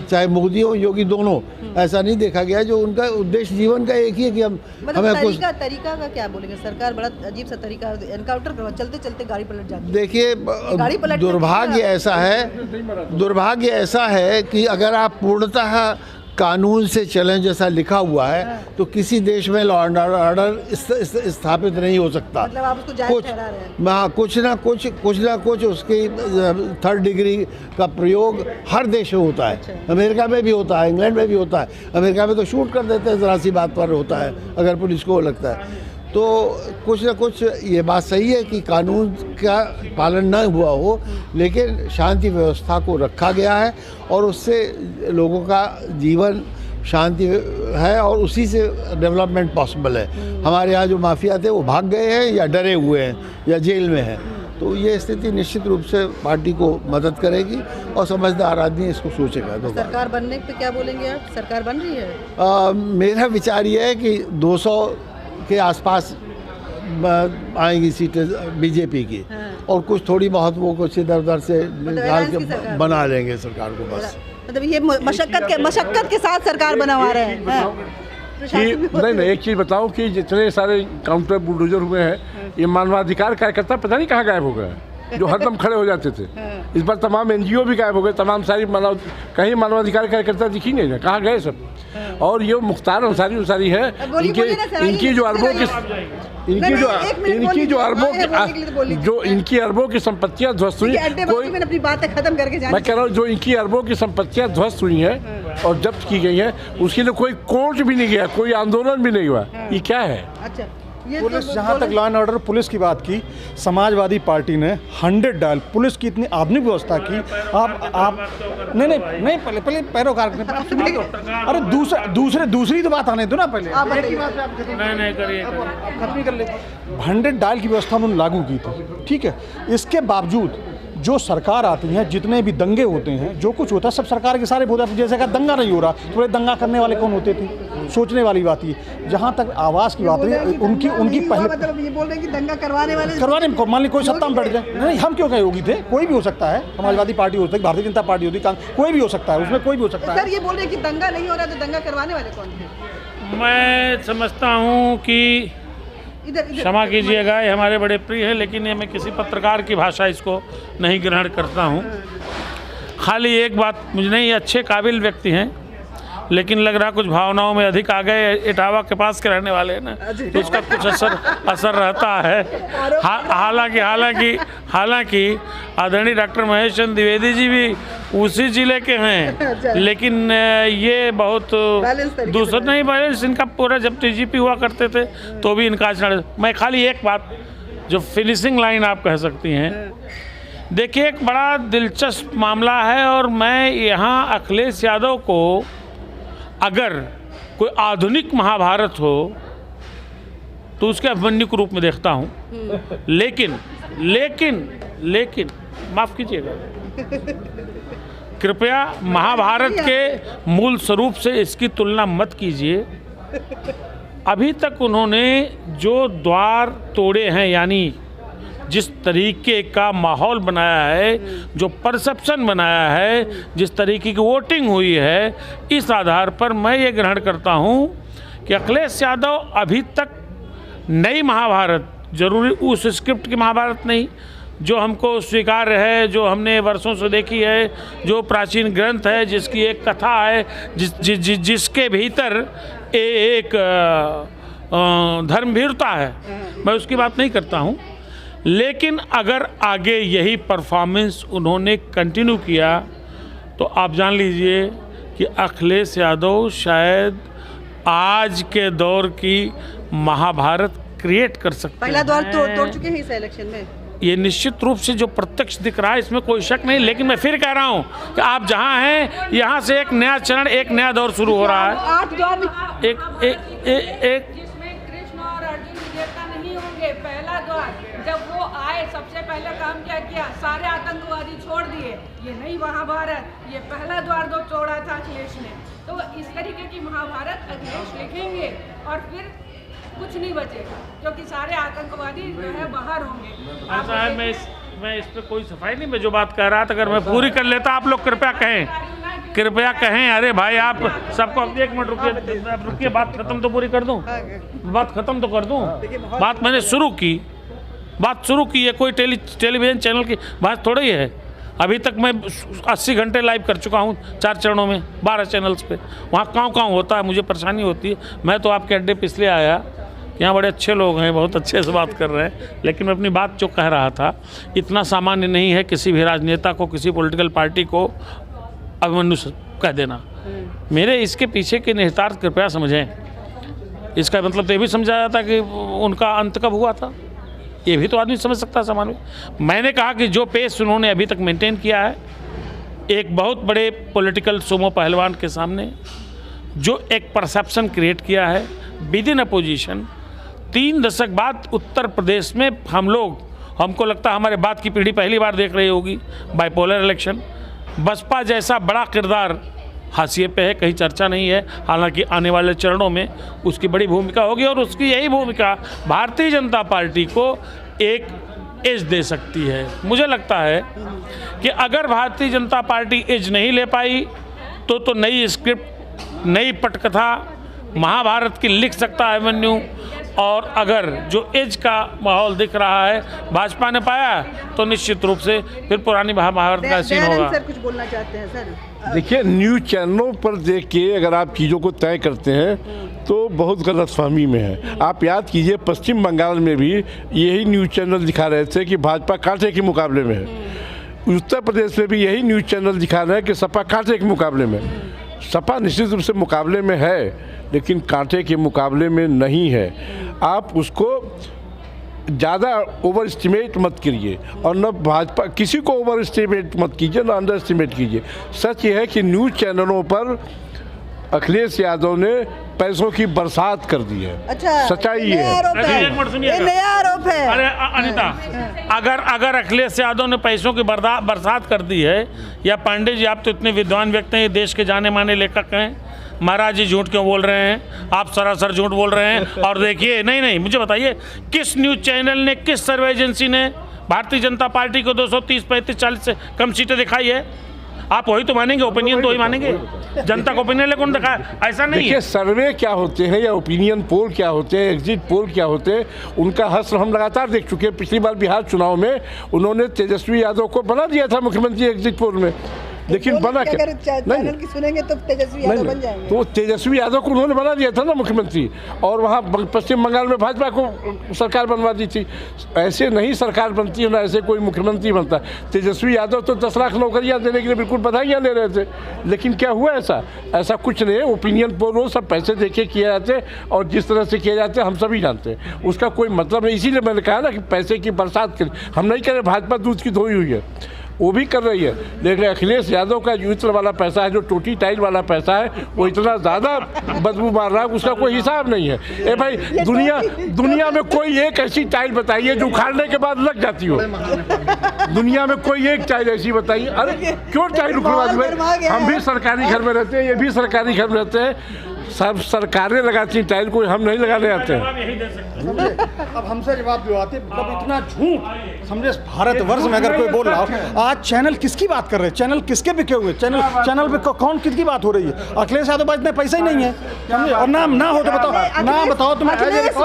चाहे मोदी हो योगी दोनों, ऐसा नहीं देखा गया है। जो उनका उद्देश्य जीवन का एक ही है कि हमें कुछ तरीका का क्या बोलेंगे? सरकार बड़ा अजीब सा तरीका, एनकाउंटर चलते चलते गाड़ी पलट जाती है। देखिए, दुर्भाग्य ऐसा है कि अगर आप पूर्णतः कानून से चलें जैसा लिखा हुआ है, तो किसी देश में लॉ एंड ऑर्डर स्थापित नहीं हो सकता। मतलब आप उसको जायज़ ठहरा रहे हैं? कुछ ना कुछ उसकी 3rd डिग्री का प्रयोग हर देश में होता है। अच्छा। अमेरिका में भी होता है, इंग्लैंड में भी होता है। अमेरिका में तो शूट कर देते हैं, ज़रा सी बात पर होता है अगर पुलिस को लगता है। तो कुछ ना कुछ ये बात सही है कि कानून का पालन न हुआ हो, लेकिन शांति व्यवस्था को रखा गया है, और उससे लोगों का जीवन शांति है, और उसी से डेवलपमेंट पॉसिबल है। हमारे यहाँ जो माफिया थे वो भाग गए हैं या डरे हुए हैं या जेल में हैं। तो ये स्थिति निश्चित रूप से पार्टी को मदद करेगी, और समझदार आदमी इसको सोचेगा। तो सरकार बनने पे क्या बोलेंगे आप? सरकार बन रही है? मेरा विचार ये है कि 200 के आसपास आएंगी सीटें बीजेपी की। हाँ। और कुछ थोड़ी बहुत वो कुछ इधर उधर से डाल के बना लेंगे सरकार को। बस मतलब ये मशक्कत के साथ सरकार बनवा रहे हैं। नहीं, एक चीज़ बताऊं कि जितने सारे काउंटर बुलडोजर हुए हैं, ये मानवाधिकार कार्यकर्ता पता नहीं कहाँ गायब हो गए, जो हरदम खड़े हो जाते थे। इस बार तमाम NGO भी गायब हो गए, तमाम सारी कहीं मानवाधिकार कार्यकर्ता दिख ही नहीं, कहाँ गए सब। और ये मुख्तार अंसारी है, इनकी जो अरबों की संपत्तियां ध्वस्त हुई, अपनी बातें खत्म करके मैं कह रहा हूँ, जो इनकी अरबों की संपत्तियां ध्वस्त हुई हैं और जब्त की गई हैं, उसके लिए कोई कोर्ट भी नहीं गया, कोई आंदोलन भी नहीं हुआ। ये क्या है? अच्छा, पुलिस, जहाँ तक लॉ एंड ऑर्डर पुलिस की बात की, समाजवादी पार्टी ने 100 डायल पुलिस की इतनी आधुनिक व्यवस्था की। आप नहीं पहले पैरोकार, अरे दूसरी तो बात आने दो ना पहले। नहीं करिए, खत्म कर ले। 100 डायल की व्यवस्था उन्होंने लागू की थी, ठीक है। इसके बावजूद जो सरकार आती है, जितने भी दंगे होते हैं, जो कुछ होता है सब सरकार के सारे होता है। जैसे का दंगा नहीं हो रहा, थोड़े दंगा करने वाले कौन होते थे, सोचने वाली बात ये। जहाँ तक आवाज़ की बात है, उनकी पहले मतलब ये बोल रहे हैं कि दंगा करवाने मान ली कोई सत्ता में बैठ जाए, नहीं हम क्यों कहे योगी थे, कोई भी हो सकता है, समाजवादी पार्टी हो सकती है, भारतीय जनता पार्टी होती है, कोई भी हो सकता है, उसमें कोई भी हो सकता है। सर ये बोल रहे हैं कि दंगा नहीं हो रहा, तो दंगा करवाने वाले कौन थे? मैं समझता हूँ कि क्षमा कीजिएगा, ये हमारे बड़े प्रिय है, लेकिन ये मैं किसी पत्रकार की भाषा इसको नहीं ग्रहण करता हूँ। खाली एक बात, मुझे नहीं, अच्छे काबिल व्यक्ति हैं, लेकिन लग रहा कुछ भावनाओं में अधिक आ गए। इटावा के पास के रहने वाले हैं ना, तो उसका कुछ असर रहता है। हालांकि आदरणीय डॉक्टर महेश चंद्र द्विवेदी जी भी उसी जिले के हैं, लेकिन ये बहुत दूसरा नहीं बैलेंस इनका पूरा। जब टीजीपी हुआ करते थे तो भी इनका आचरण। मैं खाली एक बात जो फिनिशिंग लाइन आप कह सकती हैं, देखिए एक बड़ा दिलचस्प मामला है, और मैं यहाँ अखिलेश यादव को अगर कोई आधुनिक महाभारत हो तो उसके अभिमन्यु के रूप में देखता हूँ। लेकिन माफ़ कीजिएगा, कृपया महाभारत के मूल स्वरूप से इसकी तुलना मत कीजिए। अभी तक उन्होंने जो द्वार तोड़े हैं, यानी जिस तरीके का माहौल बनाया है, जो परसेप्शन बनाया है, जिस तरीके की वोटिंग हुई है, इस आधार पर मैं ये ग्रहण करता हूँ कि अखिलेश यादव अभी तक नई महाभारत, जरूरी उस स्क्रिप्ट की महाभारत नहीं जो हमको स्वीकार्य है, जो हमने वर्षों से देखी है, जो प्राचीन ग्रंथ है, जिसकी एक कथा है, जिसके भीतर एक धर्मभीरता है, मैं उसकी बात नहीं करता हूँ। लेकिन अगर आगे यही परफॉर्मेंस उन्होंने कंटिन्यू किया तो आप जान लीजिए कि अखिलेश यादव शायद आज के दौर की महाभारत क्रिएट कर सकते हैं। पहला दौर तोड़ चुके हैं इस इलेक्शन में, ये निश्चित रूप से जो प्रत्यक्ष दिख रहा है, इसमें कोई शक नहीं। लेकिन मैं फिर कह रहा हूँ कि आप जहाँ हैं, यहाँ से एक नया चरण, एक नया दौर शुरू हो रहा है। 8 द्वार एक कृष्ण और अर्जुन देवता नहीं होंगे। पहला द्वार जब वो आए, सबसे पहले काम क्या किया, सारे आतंकवादी छोड़ दिए। ये नहीं महाभारत, ये पहला द्वार जो तोड़ा था अखिलेश ने। तो इस तरीके की महाभारत अखिलेश लिखेंगे और फिर कुछ नहीं बचेगा, क्योंकि सारे आतंकवादी जो है बाहर होंगे। ऐसा है, मैं इस पर कोई सफाई नहीं, मैं जो बात कह रहा था अगर मैं पूरी कर लेता, आप लोग कृपया कहें। अरे भाई आप सबको, एक मिनट रुकिए, बात खत्म तो पूरी कर दूं, बात खत्म तो कर दूं। बात मैंने शुरू की, ये कोई टेलीविज़न चैनल की बात थोड़ी है। अभी तक मैं 80 घंटे लाइव कर चुका हूँ 4 चरणों में, 12 चैनल्स पे। वहाँ काँव होता है, मुझे परेशानी होती है। मैं तो आपके अड्डे पे इसलिए आया, यहाँ बड़े अच्छे लोग हैं, बहुत अच्छे से बात कर रहे हैं, लेकिन मैं अपनी बात जो कह रहा था, इतना सामान्य नहीं है किसी भी राजनेता को, किसी पॉलिटिकल पार्टी को अभिमन्यु कह देना। मेरे इसके पीछे के निहितार्थ कृपया समझें। इसका मतलब तो ये भी समझा जाता कि उनका अंत कब हुआ था, ये भी तो आदमी समझ सकता है सामान्य। मैंने कहा कि जो पेस उन्होंने अभी तक मेंटेन किया है, एक बहुत बड़े पॉलिटिकल सुमो पहलवान के सामने, जो एक परसेप्शन क्रिएट किया है विद इन अपोजिशन। 3 दशक बाद उत्तर प्रदेश में हमको लगता है हमारे बाद की पीढ़ी पहली बार देख रही होगी बाइपोलर इलेक्शन। बसपा जैसा बड़ा किरदार हाशिए पे है, कहीं चर्चा नहीं है। हालांकि आने वाले चरणों में उसकी बड़ी भूमिका होगी, और उसकी यही भूमिका भारतीय जनता पार्टी को एक एज दे सकती है। मुझे लगता है कि अगर भारतीय जनता पार्टी एज नहीं ले पाई तो नई स्क्रिप्ट, नई पटकथा महाभारत की लिख सकता है अभिमन्यु। और अगर जो एज का माहौल दिख रहा है भाजपा ने पाया, तो निश्चित रूप से फिर पुरानी महाभारत का सीन होगा। सर कुछ बोलना चाहते हैं सर? देखिए, न्यूज़ चैनलों पर देख के अगर आप चीज़ों को तय करते हैं तो बहुत गलतफहमी में है। आप याद कीजिए, पश्चिम बंगाल में भी यही न्यूज़ चैनल दिखा रहे थे कि भाजपा कांटे के मुकाबले में है। उत्तर प्रदेश में भी यही न्यूज़ चैनल दिखा रहे हैं कि सपा कांटे के मुकाबले में। सपा निश्चित रूप से मुकाबले में है, लेकिन कांटे के मुकाबले में नहीं है। आप उसको ज़्यादा ओवर एस्टिमेट मत करिए, और न भाजपा, किसी को ओवर एस्टिमेट मत कीजिए, न अंडर एस्टिमेट कीजिए। सच ये है कि न्यूज़ चैनलों पर अखिलेश यादव ने पैसों की बरसात कर दी है। अच्छा, सच्चाई ये नया है। आरोप है। एक मिनट सुनिएगा। ये नया आरोप है। अरे अनिता, अगर अखिलेश यादव ने पैसों की बरसात कर दी है, या पांडे जी आप तो इतने विद्वान व्यक्ति हैं, ये देश के जाने माने लेखक हैं, महाराज जी झूठ क्यों बोल रहे हैं? आप सरासर झूठ बोल रहे हैं। और देखिए, नहीं मुझे बताइए, किस न्यूज़ चैनल ने, किस सर्वे एजेंसी ने भारतीय जनता पार्टी को 230, 35, 40 से कम सीटें दिखाई है? आप वही तो मानेंगे, ओपिनियन तो वही मानेंगे। जनता को ओपिनियन कौन दिखाया? ऐसा नहीं है। सर्वे क्या होते हैं या ओपिनियन पोल क्या होते हैं, एग्जिट पोल क्या होते हैं, उनका हश्र हम लगातार देख चुके हैं। पिछली बार बिहार चुनाव में उन्होंने तेजस्वी यादव को बना दिया था मुख्यमंत्री एग्जिट पोल में, लेकिन बना क्या? चैनल की सुनेंगे तो तेजस्वी यादव बन जाएंगे। तो तेजस्वी यादव को उन्होंने बना दिया था ना मुख्यमंत्री, और वहाँ पश्चिम बंगाल में भाजपा को सरकार बनवा दी थी। ऐसे नहीं सरकार बनती है, ना ऐसे कोई मुख्यमंत्री बनता। तेजस्वी यादव तो 10 लाख नौकरियाँ देने के लिए बिल्कुल बधाइयाँ ले रहे थे, लेकिन क्या हुआ? ऐसा कुछ नहीं है। ओपिनियन पोल वो सब पैसे देके किए जाते, और जिस तरह से किए जाते हम सभी जानते हैं, उसका कोई मतलब नहीं। इसीलिए मैंने कहा ना कि पैसे की बरसात कर, हम नहीं कह रहे भाजपा दूध की धोई हुई है, वो भी कर रही है, लेकिन अखिलेश यादव का जो इत्र वाला पैसा है, जो टोटी टाइल वाला पैसा है, वो इतना ज़्यादा बदबू मार रहा है, उसका कोई हिसाब नहीं है। ए भाई, दुनिया में कोई एक ऐसी टाइल बताइए जो उखाड़ने के बाद लग जाती हो। दुनिया में कोई एक टाइल ऐसी बताइए। अरे क्यों टाइल उखड़वा दी भाई? हम भी सरकारी घर में रहते हैं, ये भी सरकारी घर में रहते हैं, सब सरकारें लगाती हैं टाइल, कोई हम नहीं लगाने आते हैं। अब हमसे जवाब दिलवाते, मतलब इतना झूठ समझे। भारतवर्ष में अगर कोई बोल रहा हो, आज चैनल किसकी बात कर रहे हैं? चैनल किसके बिके हुए? चैनल पे कौन किसकी बात हो रही है? अखिलेश यादव पास इतने पैसा ही नहीं है, समझे। और नाम ना हो तो बताओ, नाम बताओ तुम। अखिलेश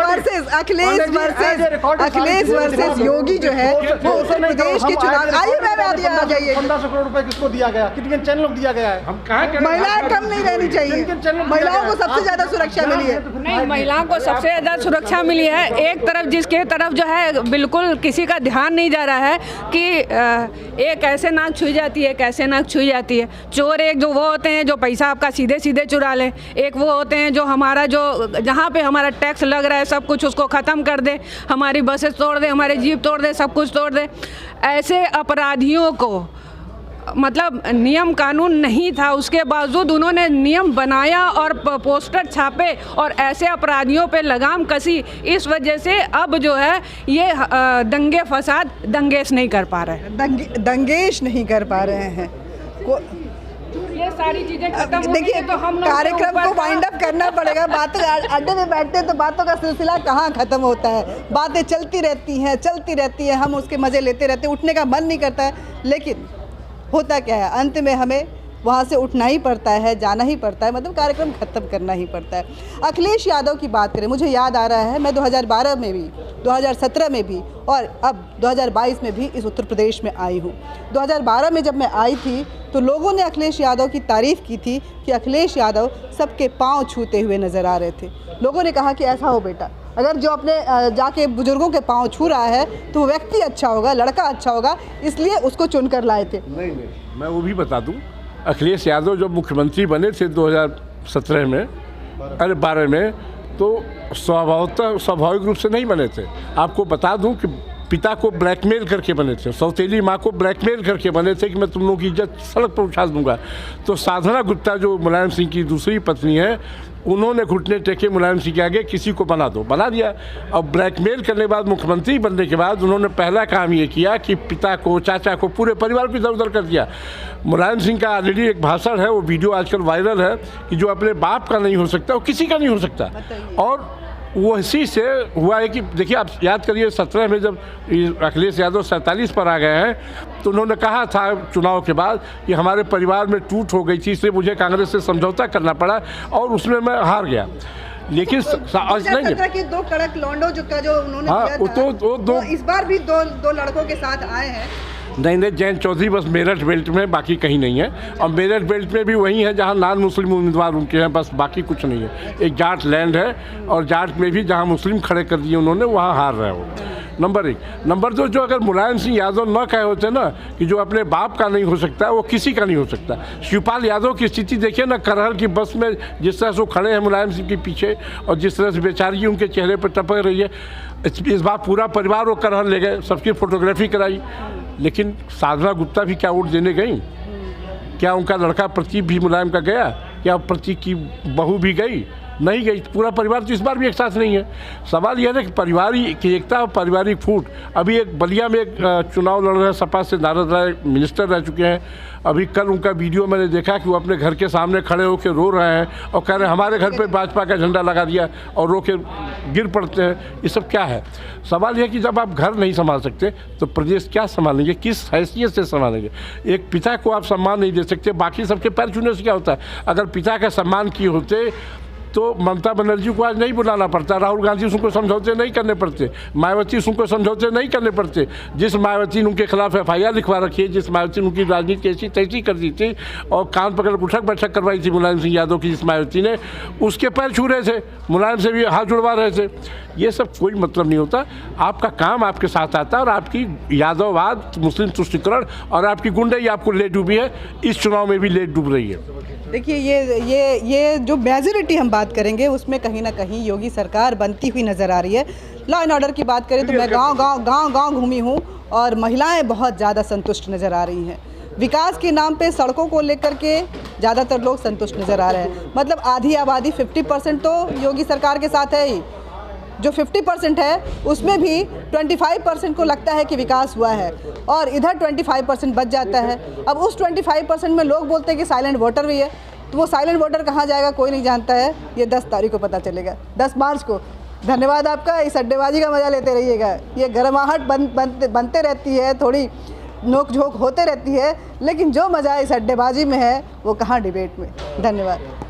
वर्सेस योगी जो है वो उत्तर प्रदेश के चुनाव। आइए मैं आ जाइए। 1500 करोड़ रुपए किसको दिया गया? कितने चैनल को दिया गया है? हम कहाँ? महिलाएं कम नहीं रहनी चाहिए, महिलाओं को सबसे ज्यादा सुरक्षा मिली है। नहीं, महिलाओं को सबसे ज़्यादा सुरक्षा मिली है। एक तरफ जिसके तरफ जो है बिल्कुल किसी का ध्यान नहीं जा रहा है कि एक ऐसे नाक छुई जाती है, कैसे नाक छुई जाती है। चोर एक जो वो होते हैं जो पैसा आपका सीधे सीधे चुरा लें, एक वो होते हैं जो हमारा जो जहाँ पे हमारा टैक्स लग रहा है सब कुछ उसको ख़त्म कर दे, हमारी बसेस तोड़ दे, हमारे जीप तोड़ दे, सब कुछ तोड़ दे। ऐसे अपराधियों को, मतलब नियम कानून नहीं था, उसके बावजूद उन्होंने नियम बनाया और पोस्टर छापे और ऐसे अपराधियों पे लगाम कसी। इस वजह से अब जो है ये दंगे फसाद दंगेश नहीं कर पा रहे हैं, दंगेश नहीं कर पा रहे हैं। ये सारी चीजें खत्म देखिए, तो हम कार्यक्रम को वाइंड अप करना पड़ेगा। बातें अड्डे में बैठते तो बातों का सिलसिला कहाँ खत्म होता है, बातें चलती रहती हैं, हम उसके मजे लेते रहते हैं, उठने का मन नहीं करता है। लेकिन होता क्या है, अंत में हमें वहाँ से उठना ही पड़ता है, जाना ही पड़ता है, मतलब कार्यक्रम ख़त्म करना ही पड़ता है। अखिलेश यादव की बात करें, मुझे याद आ रहा है मैं 2012 में भी, 2017 में भी और अब 2022 में भी इस उत्तर प्रदेश में आई हूँ। 2012 में जब मैं आई थी तो लोगों ने अखिलेश यादव की तारीफ़ की थी कि अखिलेश यादव सबके पाँव छूते हुए नज़र आ रहे थे। लोगों ने कहा कि ऐसा हो बेटा, अगर जो अपने जाके बुजुर्गों के पाँव छू रहा है तो वो व्यक्ति अच्छा होगा, लड़का अच्छा होगा, इसलिए उसको चुनकर लाए थे। नहीं, मैं वो भी बता दूं, अखिलेश यादव जब मुख्यमंत्री बने थे 2017 में, अरे 12 में, तो स्वाभाविक रूप से नहीं बने थे। आपको बता दूं कि पिता को ब्लैकमेल करके बने थे, सौतेली माँ को ब्लैकमेल करके बने थे कि मैं तुम लोगों की इज्जत सड़क पर उछाल दूंगा। तो साधना गुप्ता जो मुलायम सिंह की दूसरी पत्नी है, उन्होंने घुटने टेके मुलायम सिंह के आगे, किसी को बना दो, बना दिया। और ब्लैकमेल करने के बाद, मुख्यमंत्री बनने के बाद उन्होंने पहला काम ये किया कि पिता को, चाचा को, पूरे परिवार को इधर उधर कर दिया। मुलायम सिंह का ऑलरेडी एक भाषण है, वो वीडियो आजकल वायरल है, कि जो अपने बाप का नहीं हो सकता वो किसी का नहीं हो सकता। और वो इसी से हुआ है कि देखिए, आप याद करिए 17 में जब अखिलेश यादव 47 पर आ गए हैं, तो उन्होंने कहा था चुनाव के बाद कि हमारे परिवार में टूट हो गई थी, इसलिए मुझे कांग्रेस से समझौता करना पड़ा और उसमें मैं हार गया। लेकिन के दो कड़क लौंडो जो उन्होंने किया था, तो इस बार भी दो लड़कों के साथ आए हैं। नहीं, जयंत चौधरी बस मेरठ बेल्ट में, बाकी कहीं नहीं है। और मेरठ बेल्ट में भी वही है जहां नॉन मुस्लिम उम्मीदवार उनके हैं, बस, बाकी कुछ नहीं है। एक जाट लैंड है, और जाट में भी जहां मुस्लिम खड़े कर दिए उन्होंने, वहां हार रहे हो। नंबर 1। नंबर 2, जो अगर मुलायम सिंह यादव न कहे होते ना कि जो अपने बाप का नहीं हो सकता वो किसी का नहीं हो सकता। शिवपाल यादव की स्थिति देखिए ना, करहल की बस में जिस तरह से वो खड़े हैं मुलायम सिंह के पीछे, और जिस तरह से बेचारी उनके चेहरे पर टपक रही है। इस बार पूरा परिवार वो करहल ले गए, सबकी फोटोग्राफी कराई। लेकिन साधना गुप्ता भी क्या वोट देने गई? क्या उनका लड़का प्रतीक भी मुलायम का गया? क्या प्रतीक की बहू भी गई? नहीं गई। पूरा परिवार तो इस बार भी एक साथ नहीं है। सवाल यह है कि पारिवारिक एकता और पारिवारिक फूट। अभी एक बलिया में एक चुनाव लड़ रहे हैं सपा से, नारद राय मिनिस्टर रह चुके हैं। अभी कल उनका वीडियो मैंने देखा कि वो अपने घर के सामने खड़े होकर रो रहे हैं और कह रहे हैं हमारे घर पे भाजपा का झंडा लगा दिया, और रो के गिर पड़ते हैं। ये सब क्या है? सवाल यह कि जब आप घर नहीं संभाल सकते तो प्रदेश क्या संभालेंगे, किस हैसियत से संभालेंगे? एक पिता को आप सम्मान नहीं दे सकते, बाकी सबके पैर छूने से क्या होता है? अगर पिता का सम्मान किए होते तो ममता बनर्जी को आज नहीं बुलाना पड़ता, राहुल गांधी उनको समझौते नहीं करने पड़ते, मायावती उनको समझौते नहीं करने पड़ते। जिस मायावती ने उनके खिलाफ FIR लिखवा रखी है, जिस मायावती ने उनकी राजनीति ऐसी तैसी कर दी थी और कान पकड़ उठक बैठक करवाई थी मुलायम सिंह यादव की, जिस मायावती ने उसके पैर छू रहे थे, मुलायम से भी हाथ जुड़वा रहे थे। ये सब कोई मतलब नहीं होता। आपका काम आपके साथ आता है और आपकी यादववाद, मुस्लिम तुष्टिकरण और आपकी गुंडाई आपको ले डूबी है, इस चुनाव में भी ले डूब रही है। देखिए ये जो मेजोरिटी हम बात करेंगे उसमें कहीं ना कहीं योगी सरकार बनती हुई नज़र आ रही है। लॉ एंड ऑर्डर की बात करें तो मैं गांव घूमी हूँ और महिलाएं बहुत ज़्यादा संतुष्ट नज़र आ रही हैं। विकास के नाम पे सड़कों को लेकर के ज़्यादातर लोग संतुष्ट नज़र आ रहे हैं। मतलब आधी आबादी 50% तो योगी सरकार के साथ है ही। जो 50% है उसमें भी 25% को लगता है कि विकास हुआ है और इधर 25% बच जाता है। अब उस 25% में लोग बोलते हैं कि साइलेंट वोटर भी है, तो वो साइलेंट वोटर कहाँ जाएगा कोई नहीं जानता है। ये 10 तारीख को पता चलेगा, 10 मार्च को। धन्यवाद आपका। इस अड्डेबाजी का मज़ा लेते रहिएगा। ये गर्माहट बनते रहती है, थोड़ी नोक झोंक होते रहती है, लेकिन जो मज़ा इस अड्डेबाजी में है वो कहाँ डिबेट में। धन्यवाद।